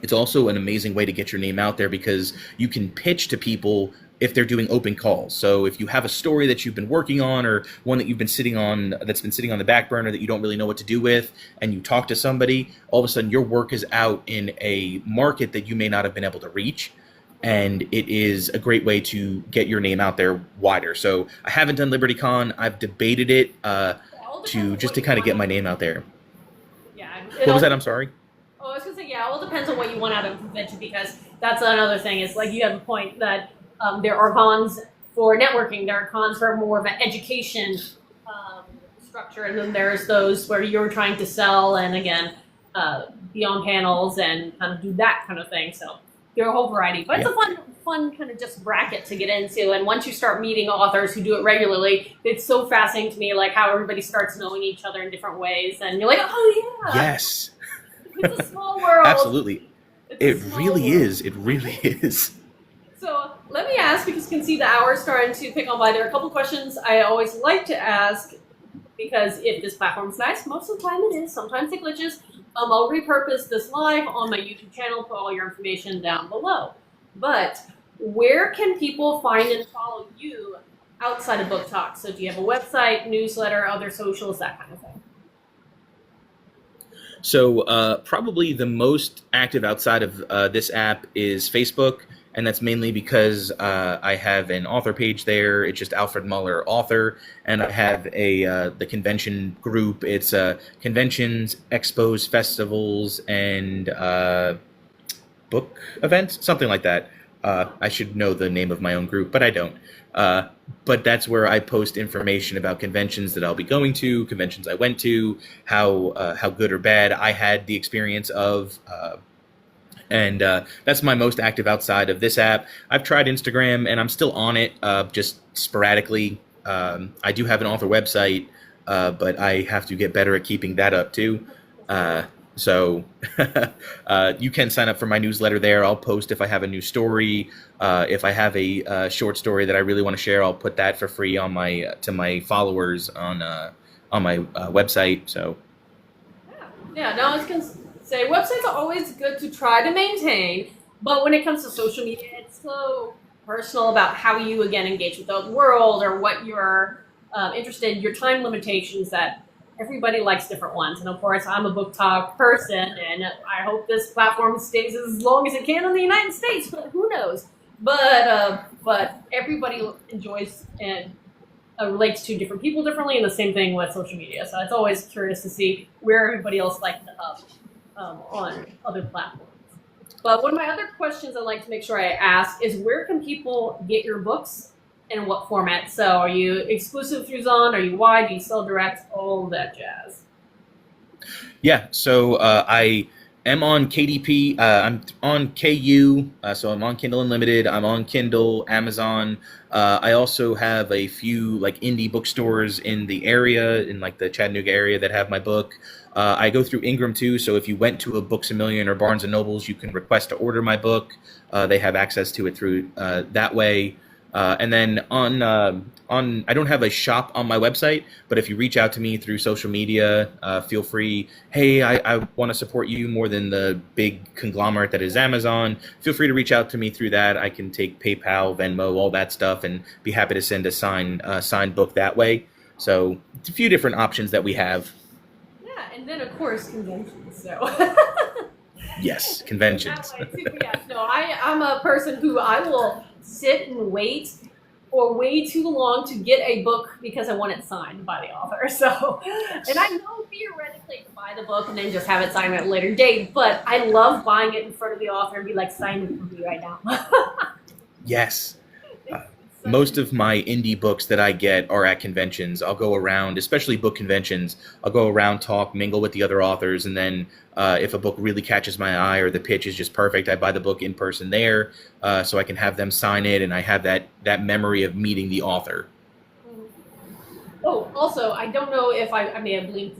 It's also an amazing way to get your name out there because you can pitch to people if they're doing open calls. So if you have a story that you've been working on or one that you've been sitting on, that's been sitting on the back burner that you don't really know what to do with, and you talk to somebody, all of a sudden your work is out in a market that you may not have been able to reach. And it is a great way to get your name out there wider. So I haven't done LibertyCon. I've debated it to kind of get my name out there. Yeah. What was that? I'm sorry. Oh, I was going to say, yeah, it all depends on what you want out of a convention because that's another thing. Is like you have a point that there are cons for networking. There are cons for more of an education structure. And then there's those where you're trying to sell and, again, be on panels and kind of do that kind of thing. So there are a whole variety. But it's a fun kind of just bracket to get into. And once you start meeting authors who do it regularly, it's so fascinating to me, like how everybody starts knowing each other in different ways. And you're like, oh, yeah. Yes. It's a small world. Absolutely. It really is. It really is. So let me ask, because you can see the hour starting to pick on by. There are a couple questions I always like to ask, because if this platform's nice, most of the time it is. Sometimes it glitches. I'll repurpose this live on my YouTube channel, put all your information down below. But where can people find and follow you outside of Book Talk? So do you have a website, newsletter, other socials, that kind of thing? So probably the most active outside of this app is Facebook, and that's mainly because I have an author page there. It's just Alfred Muller Author, and I have the convention group. It's conventions, expos, festivals, and book events, something like that. I should know the name of my own group, but I don't. But that's where I post information about conventions that I'll be going to, conventions I went to, how good or bad I had the experience of. And that's my most active outside of this app. I've tried Instagram, and I'm still on it, just sporadically. I do have an author website, but I have to get better at keeping that up too. So you can sign up for my newsletter there. I'll post if I have a new story. If I have a short story that I really want to share, I'll put that for free on my to my followers on my website. So Yeah, no, I was gonna say websites are always good to try to maintain, but when it comes to social media, it's so personal about how you again engage with the world or what you're interested in, your time limitations that everybody likes different ones. And of course, I'm a book talk person, and I hope this platform stays as long as it can in the United States. But who knows? But everybody enjoys and relates to different people differently, and the same thing with social media. So it's always curious to see where everybody else likes to up on other platforms. But one of my other questions I'd like to make sure I ask is where can people get your books and what format? So are you exclusive through Zon? Are you wide? Do you sell direct? All that jazz. yeah, so I am on KDP. I'm on KU, so I'm on Kindle Unlimited. I'm on Kindle, Amazon. I also have a few like indie bookstores in the area, in like the Chattanooga area, that have my book. I go through Ingram too, so if you went to a Books A Million or Barnes and Nobles, you can request to order my book. They have access to it through that way. And then on I don't have a shop on my website, but if you reach out to me through social media, feel free. Hey, I want to support you more than the big conglomerate that is Amazon. Feel free to reach out to me through that. I can take PayPal, Venmo, all that stuff, and be happy to send a signed book that way. So it's a few different options that we have. Yeah, and then of course conventions. So. Yes, conventions. Yeah, no, I'm a person who I will sit and wait for way too long to get a book because I want it signed by the author. So, and I know theoretically to buy the book and then just have it signed at a later date, but I love buying it in front of the author and be like, sign it for me right now. Yes. Most of my indie books that I get are at conventions. I'll go around, especially book conventions. I'll go around, talk, mingle with the other authors, and then if a book really catches my eye or the pitch is just perfect, I buy the book in person there, so I can have them sign it, and I have that memory of meeting the author. Oh, also, I don't know if I may have linked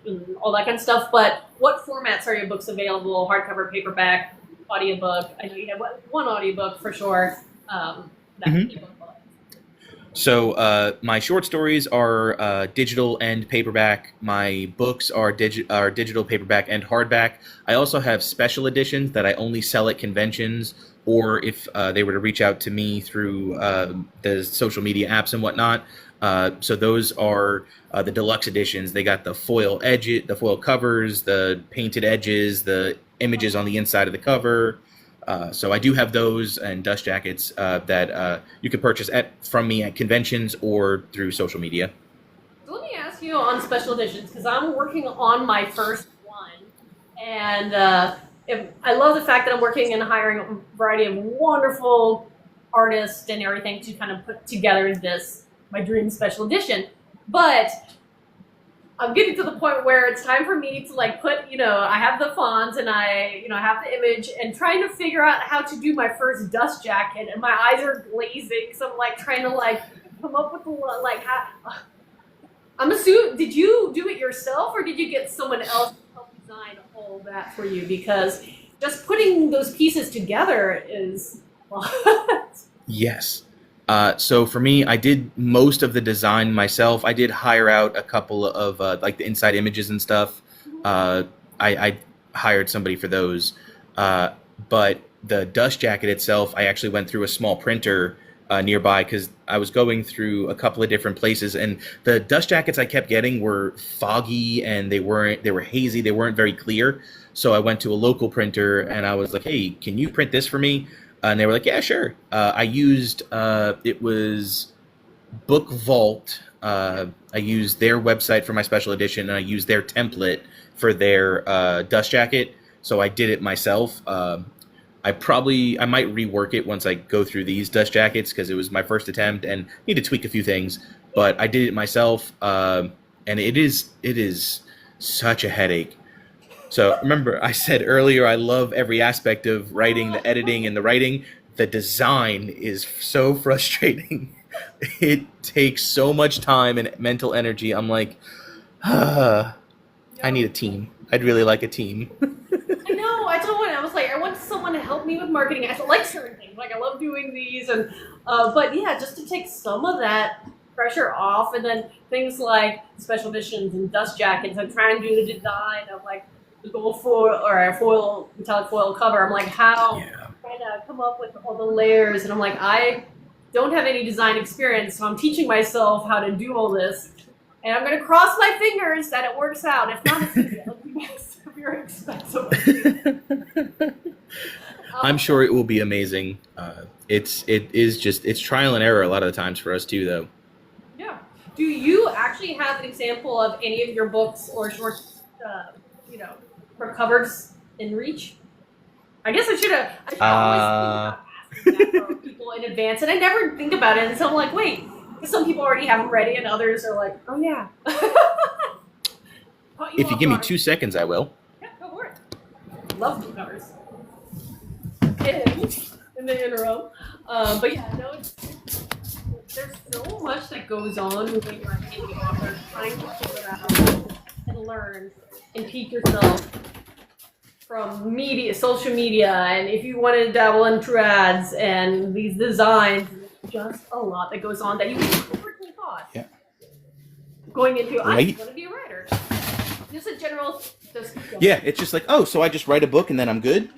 and all that kind of stuff, but what formats are your books available? Hardcover, paperback, audiobook? I know you have one audiobook for sure. So my short stories are digital and paperback. My books are digital, paperback, and hardback. I also have special editions that I only sell at conventions, or if they were to reach out to me through the social media apps and whatnot. So those are the deluxe editions. They got the foil the foil covers, the painted edges, the images on the inside of the cover. So I do have those and dust jackets that you can purchase from me at conventions or through social media. So let me ask you on special editions, because I'm working on my first one, and I love the fact that I'm working and hiring a variety of wonderful artists and everything to kind of put together my dream special edition. But I'm getting to the point where it's time for me to like put, I have the font and I have the image and trying to figure out how to do my first dust jacket, and my eyes are glazing. So I'm like trying to like come up with how. I'm assuming, did you do it yourself or did you get someone else to help design all that for you? Because just putting those pieces together is. Yes. So for me, I did most of the design myself. I did hire out a couple of like the inside images and stuff. I hired somebody for those. But the dust jacket itself, I actually went through a small printer nearby because I was going through a couple of different places, and the dust jackets I kept getting were foggy and they were hazy. They weren't very clear. So I went to a local printer and I was like, hey, can you print this for me? And they were like, yeah, sure. I used, it was Book Vault. I used their website for my special edition, and I used their template for their dust jacket. So I did it myself. I might rework it once I go through these dust jackets because it was my first attempt and need to tweak a few things. But I did it myself, and it is such a headache. So remember, I said earlier, I love every aspect of writing, the editing and the writing. The design is so frustrating. It takes so much time and mental energy. I'm like, I need a team. I'd really like a team. I know. I told one. I was like, I want someone to help me with marketing. I like certain things. Like I love doing these, and but yeah, just to take some of that pressure off, and then things like special editions and dust jackets. I'm trying to do the design of like the gold foil or a foil metallic foil cover. I'm like, how trying to come up with all the layers, and I'm like, I don't have any design experience, so I'm teaching myself how to do all this. And I'm going to cross my fingers that it works out. If not, it's going to be very expensive. I'm sure it will be amazing. It's trial and error a lot of the times for us too, though. Yeah. Do you actually have an example of any of your books or shorts, for covers in reach? I guess I should always think about asking that for people in advance, and I never think about it. And so I'm like, wait. Some people already have them ready, and others are like, "Oh yeah." If you give me 2 seconds, I will. Yeah, go for it. Love book covers. In the interim, but yeah, no, there's so much that goes on when you're an indie author, trying to figure out and learn and teach yourself from social media, and if you want to dabble into ads and these designs. Just a lot that goes on that you originally thought. Yeah. Going into, right? I want to be a writer. Just a general. Yeah, it's just like, oh, so I just write a book and then I'm good?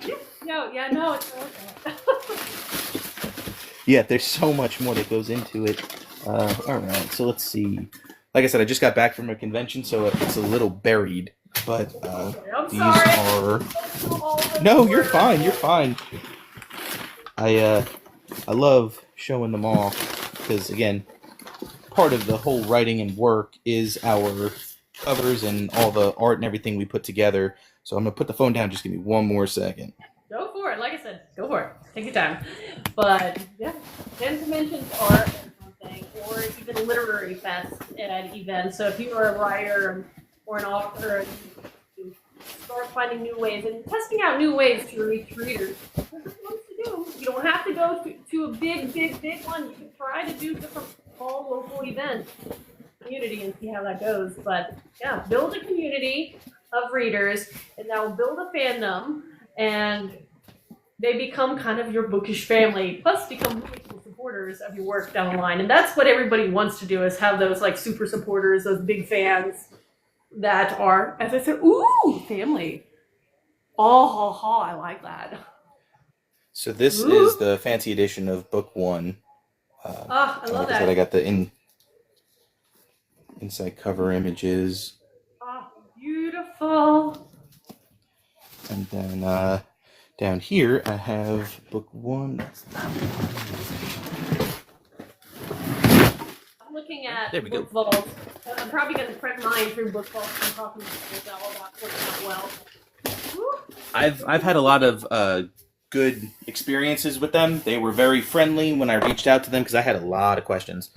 No, it's not like that. Yeah, there's so much more that goes into it. All right, so let's see. Like I said, I just got back from a convention, so it's a little buried. But these are. No, you're fine. You're fine. I love showing them all because, again, part of the whole writing and work is our covers and all the art and everything we put together. So I'm going to put the phone down. Just give me one more second. Go for it. Like I said, go for it. Take your time. But, yeah, Dan mentions art and something, or even literary fest at events. So if you are a writer or an author, you start finding new ways and testing out new ways to reach readers. You don't have to go to a big one. You can try to do different small local events, community, and see how that goes. But yeah, build a community of readers, and that will build a fandom, and they become kind of your bookish family. Plus, become really cool supporters of your work down the line. And that's what everybody wants to do: is have those like super supporters, those big fans that are, as I said, ooh, family. Oh, ha, ha, I like that. So this is the fancy edition of book 1. I love that. I got the inside cover images. Oh, beautiful. And then down here I have book 1. I'm looking at there we Book Vault. I'm probably going to print mine through Book Vault. I'm talking about all that working out well. I've had a lot of good experiences with them. They were very friendly when I reached out to them because I had a lot of questions,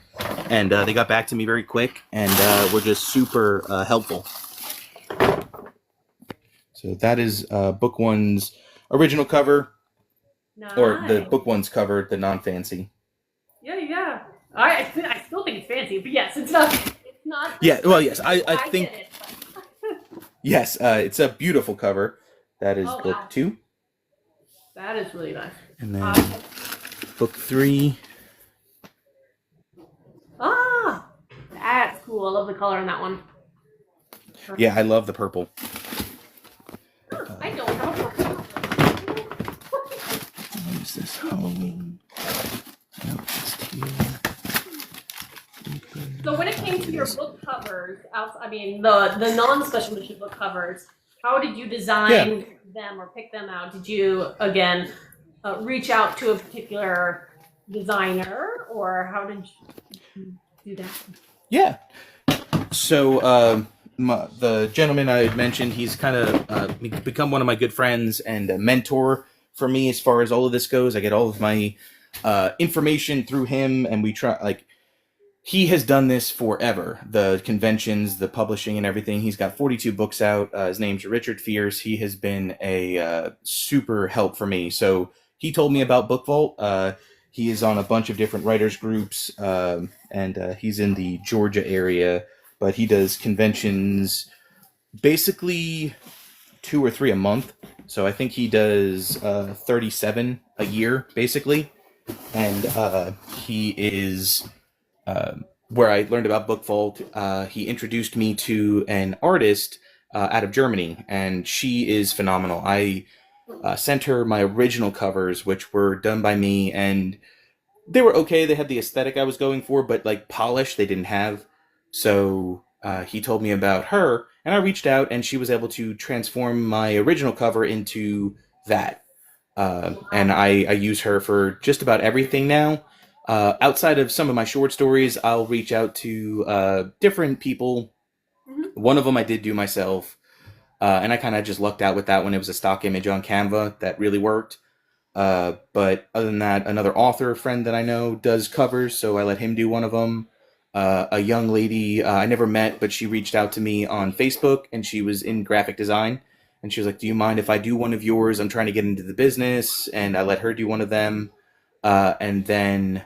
and they got back to me very quick and were just super helpful. So that is book 1's original cover, Nice. or the book 1's cover, the non-fancy. Yeah. I still think it's fancy, but yes, it's not. It's not. Yeah. Well, yes. I think. Get it, Yes, it's a beautiful cover. That is book 2. That is really nice. And then book 3. That's cool. I love the color in that one. Yeah, I love the purple. I don't have a purple. What is this? Halloween. No, it's here. So when it came to your book covers, the non-special edition book covers, how did you design them or pick them out? Did you, again, reach out to a particular designer, or how did you do that? Yeah. So the gentleman I had mentioned, he's kind of become one of my good friends and a mentor for me as far as all of this goes. I get all of my information through him, and we try, he has done this forever. The conventions, the publishing, and everything. He's got 42 books out. His name's Richard Fierce. He has been a super help for me. So he told me about Book Vault. He is on a bunch of different writers groups, and he's in the Georgia area, but he does conventions basically 2 or 3 a month. So I think he does 37 a year, basically. And he is where I learned about Book Vault. He introduced me to an artist out of Germany, and she is phenomenal. I sent her my original covers, which were done by me, and they were okay. They had the aesthetic I was going for, but like polish they didn't have. So he told me about her, and I reached out, and she was able to transform my original cover into that. And I use her for just about everything now. Outside of some of my short stories, I'll reach out to different people. One of them I did do myself, and I kind of just lucked out with that one. It was a stock image on Canva that really worked. But other than that, another author friend that I know does covers, so I let him do one of them. A young lady I never met, but she reached out to me on Facebook, and she was in graphic design. And she was like, "Do you mind if I do one of yours? I'm trying to get into the business." And I let her do one of them. And then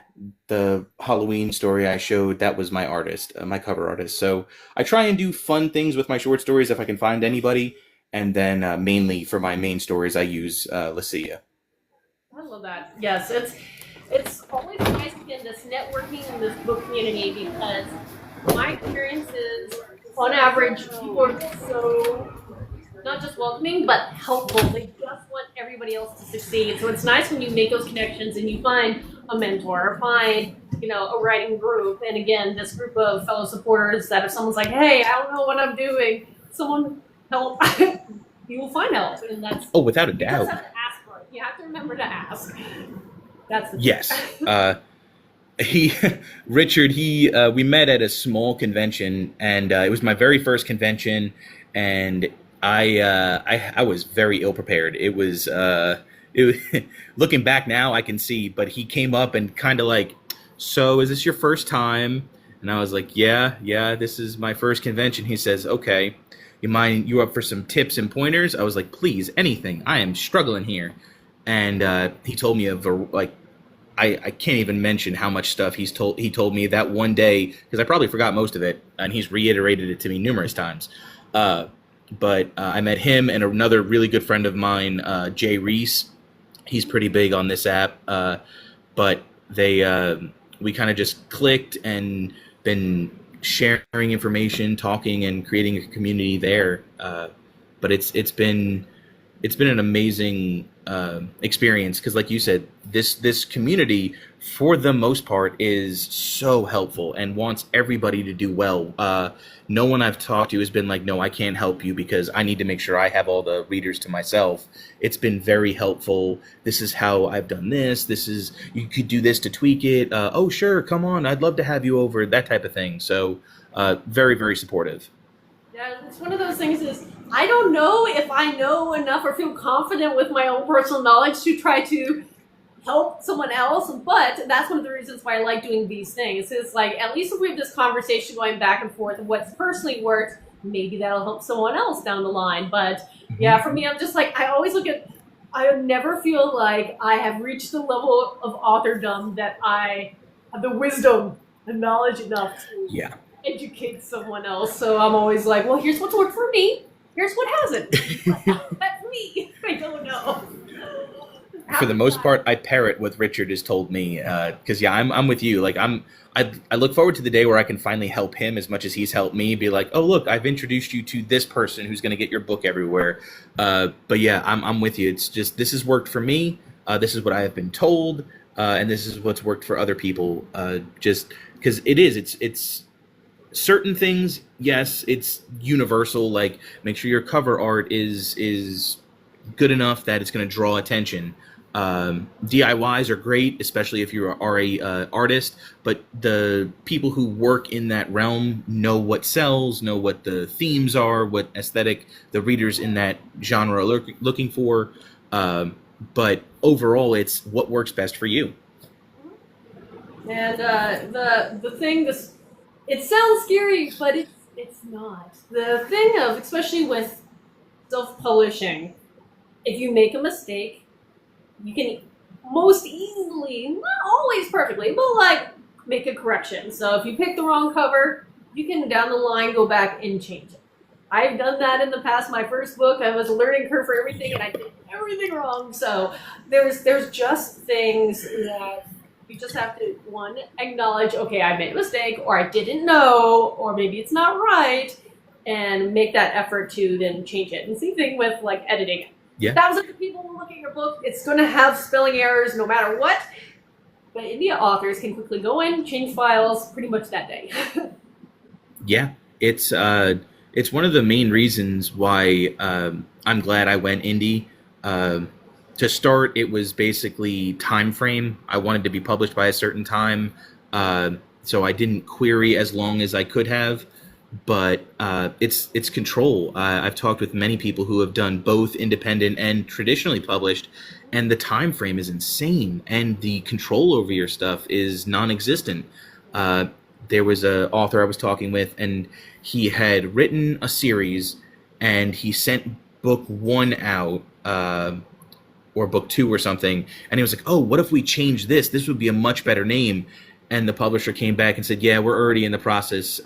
the Halloween story I showed, that was my artist, my cover artist. So I try and do fun things with my short stories if I can find anybody. And then mainly for my main stories, I use Lucia. I love that. Yes, it's always nice again this networking in this book community because my experience is on average people are so not just welcoming but helpful. They just want everybody else to succeed. So it's nice when you make those connections and you find a mentor or find a writing group. And again, this group of fellow supporters that if someone's like, hey, I don't know what I'm doing, someone help, you will find help. And that's without a doubt. You have to remember to ask. That's the yes. Richard, we met at a small convention, and it was my very first convention, and I was very ill prepared. It was looking back now, I can see, but he came up and kind of like, "So, is this your first time?" And I was like, "Yeah, this is my first convention." He says, "Okay, you up for some tips and pointers?" I was like, "Please, anything. I am struggling here." And he told me I can't even mention how much stuff he told me that one day, because I probably forgot most of it, and he's reiterated it to me numerous times. But I met him and another really good friend of mine, Jay Reese. He's pretty big on this app, but we kind of just clicked and been sharing information, talking, and creating a community there. But it's been an amazing experience because, like you said, this community for the most part is so helpful and wants everybody to do well. No one I've talked to has been like, "No, I can't help you because I need to make sure I have all the readers to myself." It's been very helpful. This is how I've done this. You could do this to tweak it. Oh, sure, come on, I'd love to have you over. That type of thing. So very, very supportive. Yeah, it's one of those things is I don't know if I know enough or feel confident with my own personal knowledge to try to help someone else, but that's one of the reasons why I like doing these things. It's like, at least if we have this conversation going back and forth of what's personally worked, maybe that'll help someone else down the line. But yeah, for me, I'm just like, I never feel like I have reached the level of authordom that I have the wisdom and knowledge enough to educate someone else. So I'm always like, well, here's what's worked for me. Here's what hasn't. That's me. I don't know. For the most part, I parrot what Richard has told me. Because I'm with you. Like I look forward to the day where I can finally help him as much as he's helped me. Be like, oh look, I've introduced you to this person who's going to get your book everywhere. But yeah, I'm with you. It's just this has worked for me. This is what I have been told, and this is what's worked for other people. Just because it's certain things. Yes, it's universal. Like make sure your cover art is good enough that it's going to draw attention. DIYs are great, especially if you are a artist, but the people who work in that realm know what sells, know what the themes are, what aesthetic the readers in that genre are looking for. But overall, it's what works best for you. And the thing, it sounds scary, but it's not. The thing of, especially with self-publishing, if you make a mistake, you can most easily, not always perfectly, but like make a correction. So if you pick the wrong cover, you can down the line go back and change it. I've done that in the past. My first book, I was a learning curve for everything, and I did everything wrong. So there's just things that you just have to, one, acknowledge, okay, I made a mistake, or I didn't know, or maybe it's not right, and make that effort to then change it. And same thing with like editing. Yeah. Thousands of people will look at your book. It's going to have spelling errors no matter what. But indie authors can quickly go in, change files pretty much that day. Yeah, it's one of the main reasons why I'm glad I went indie. To start, it was basically time frame. I wanted to be published by a certain time, so I didn't query as long as I could have. But it's control. I've talked with many people who have done both independent and traditionally published, and the time frame is insane, and the control over your stuff is non-existent. There was an author I was talking with, and he had written a series, and he sent book 1 out, or book 2 or something, and he was like, oh, what if we change this? This would be a much better name. And the publisher came back and said, yeah, we're already in the process.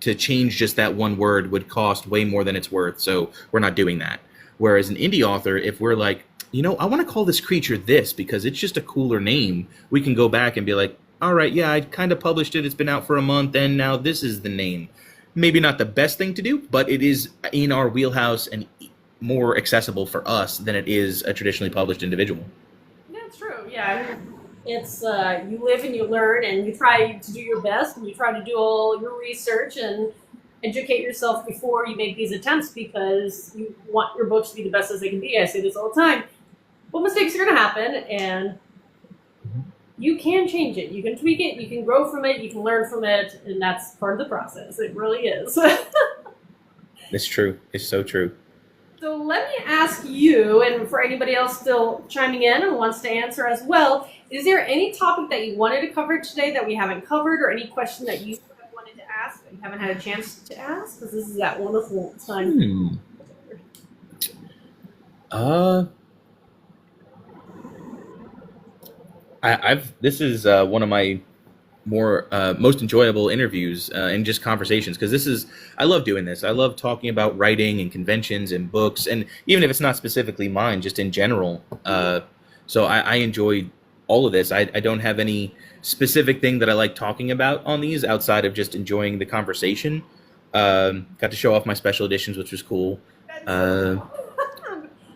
To change just that one word would cost way more than it's worth, so we're not doing that. Whereas an indie author, if we're like, I want to call this creature this because it's just a cooler name, we can go back and be like, all right, yeah, I kind of published it, it's been out for a month, and now this is the name. Maybe not the best thing to do, but it is in our wheelhouse and more accessible for us than it is a traditionally published individual. That's true, yeah. It's you live and you learn, and you try to do your best, and you try to do all your research and educate yourself before you make these attempts, because you want your books to be the best as they can be. I say this all the time. Well, mistakes are going to happen, and you can change it. You can tweak it. You can grow from it. You can learn from it, and that's part of the process. It really is. It's true. It's so true. So let me ask you, and for anybody else still chiming in and wants to answer as well, is there any topic that you wanted to cover today that we haven't covered, or any question that you wanted to ask that you haven't had a chance to ask? Because this is that wonderful time. This is one of my more most enjoyable interviews and just conversations, because I love doing this. I love talking about writing and conventions and books, and even if it's not specifically mine, just in general. So I enjoy all of this. I don't have any specific thing that I like talking about on these outside of just enjoying the conversation. Got to show off my special editions, which was cool. I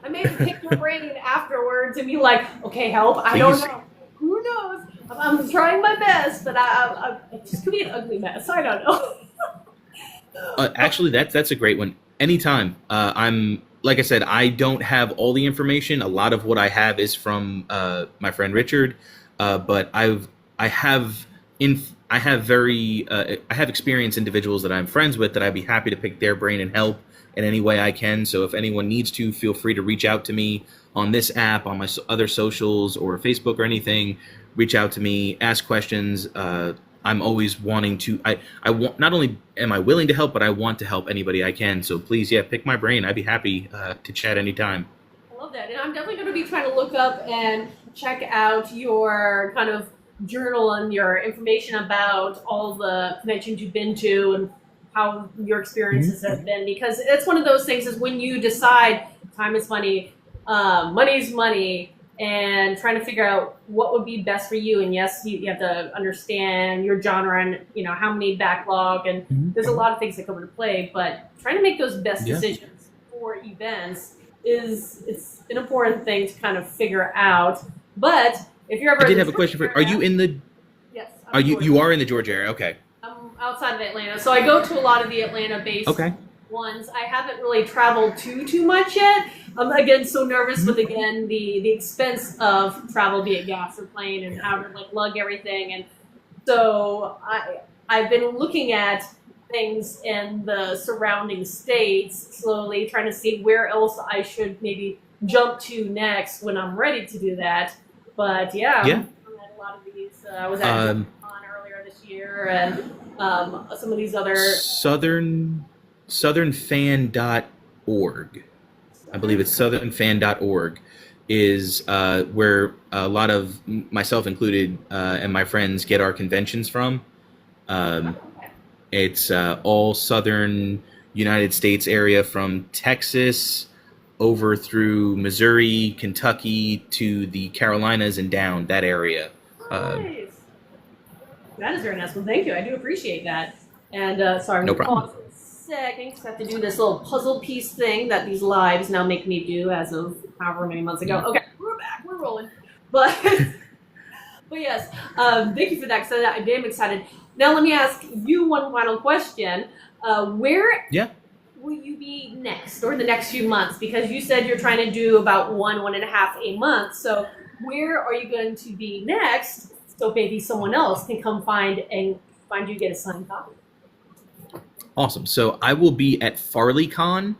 may have picked your brain afterwards and be like, okay, help. I don't know. Who knows? I'm trying my best, but I just could be an ugly mess. I don't know. Actually, that's a great one. Anytime. Like I said, I don't have all the information. A lot of what I have is from my friend Richard, but I have experienced individuals that I'm friends with that I'd be happy to pick their brain and help in any way I can. So if anyone needs to, feel free to reach out to me on this app, on my other socials, or Facebook or anything. Reach out to me, ask questions. I'm always wanting to. I want, not only am I willing to help, but I want to help anybody I can. So please, pick my brain. I'd be happy to chat anytime. I love that, and I'm definitely going to be trying to look up and check out your kind of journal and your information about all the conventions you've been to and how your experiences have been, because it's one of those things is when you decide time is money, money's money, and trying to figure out what would be best for you. And yes, you have to understand your genre and how many backlog, and there's a lot of things that come into play, but trying to make those best decisions for events it's an important thing to kind of figure out. But if you're ever I did have a question for you. Are you in the Yes. You are in the Georgia area? Okay. I'm outside of Atlanta, so I go to a lot of the Atlanta-based ones. I haven't really traveled too much yet. I'm again so nervous with the expense of travel, be it gas or plane, and how to lug everything. And so I've been looking at things in the surrounding states, slowly trying to see where else I should maybe jump to next when I'm ready to do that. But I'm at a lot of these. I was at on earlier this year, and some of these other southernfan.org. I believe it's southernfan.org. is where a lot of myself included and my friends get our conventions from. Um, it's all southern United States area from Texas over through Missouri, Kentucky to the Carolinas and down that area. Nice. That is very nice. Well, thank you. I do appreciate that. And sorry, I'm No going to problem. pause for a second because I have to do this little puzzle piece thing that these lives now make me do as of however many months ago. Okay, we're back. We're rolling. But, but yes, thank you for that because I am excited. Now let me ask you one final question. Where will you be next or the next few months? Because you said you're trying to do about 1.5 a month. So where are you going to be next? So maybe someone else can come find you, get a signed copy. Awesome. So I will be at FarleyCon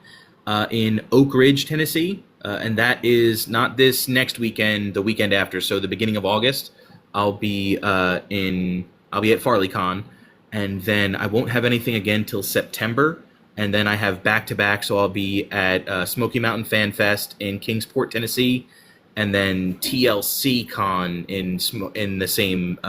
in Oak Ridge, Tennessee, and that is not this next weekend, the weekend after. So the beginning of August, I'll be at FarleyCon, and then I won't have anything again till September. And then I have back-to-back, so I'll be at Smoky Mountain Fan Fest in Kingsport, Tennessee, and then TLC Con in the same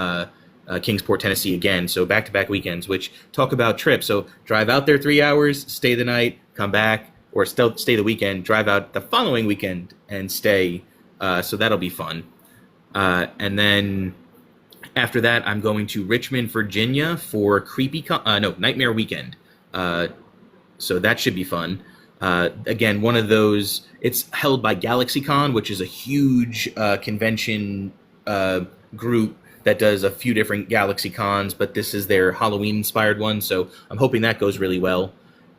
Kingsport, Tennessee again. So back-to-back weekends, which talk about trips. So drive out there 3 hours, stay the night, come back, or still stay the weekend, drive out the following weekend and stay. So that'll be fun. And then after that, I'm going to Richmond, Virginia for Nightmare Weekend. So that should be fun. Again, one of those, it's held by GalaxyCon, which is a huge convention group that does a few different GalaxyCons, but this is their Halloween-inspired one, so I'm hoping that goes really well.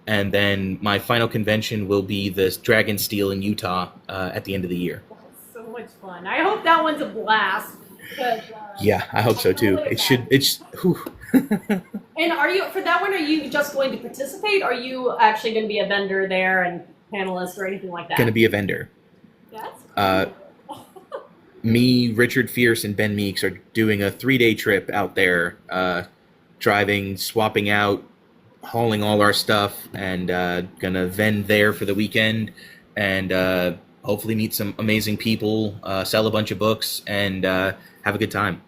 And then my final convention will be this Dragonsteel in Utah at the end of the year. That's so much fun. I hope that one's a blast. Yeah, I hope so too. Whew. And for that one, are you just going to participate? Or are you actually going to be a vendor there and panelist or anything like that? Going to be a vendor. That's cool. Me, Richard Fierce, and Ben Meeks are doing a 3-day trip out there, driving, swapping out, hauling all our stuff, and gonna vend there for the weekend, and hopefully meet some amazing people, sell a bunch of books, and have a good time.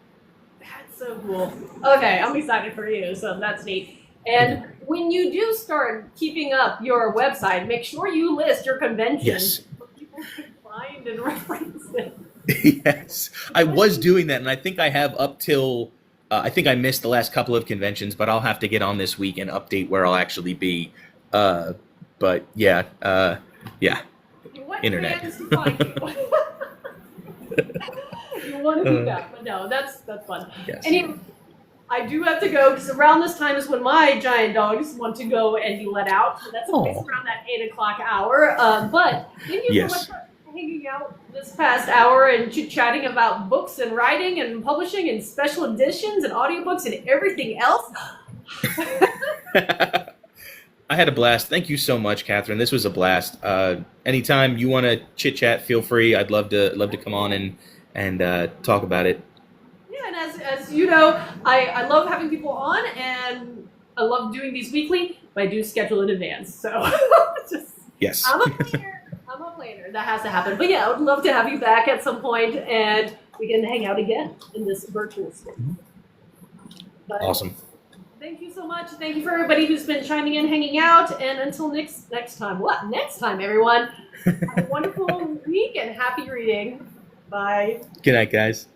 That's so cool. Okay, I'm excited for you, so that's neat. And when you do start keeping up your website, make sure you list your conventions Yes. so people can find and reference it. Yes, I was doing that, and I think I have up till I think I missed the last couple of conventions, but I'll have to get on this week and update where I'll actually be. But yeah, What internet. brands to find you? You want to do that, but no, that's fun. Yes. Anyway, I do have to go because around this time is when my giant dogs want to go and be let out. So that's always around that 8 o'clock hour. But thank you so much for hanging out this past hour and chit-chatting about books and writing and publishing and special editions and audiobooks and everything else. I had a blast. Thank you so much, Catherine. This was a blast. Anytime you want to chit-chat, feel free. I'd love to come on and talk about it. Yeah, and as you know, I love having people on, and I love doing these weekly, but I do schedule in advance. So Yes. I'm a planner. That has to happen. But yeah, I would love to have you back at some point, and we can hang out again in this virtual space. But Awesome. thank you so much. Thank you for everybody who's been chiming in, hanging out, and until next time. Next time, everyone. Have a wonderful week and happy reading. Bye. Good night, guys.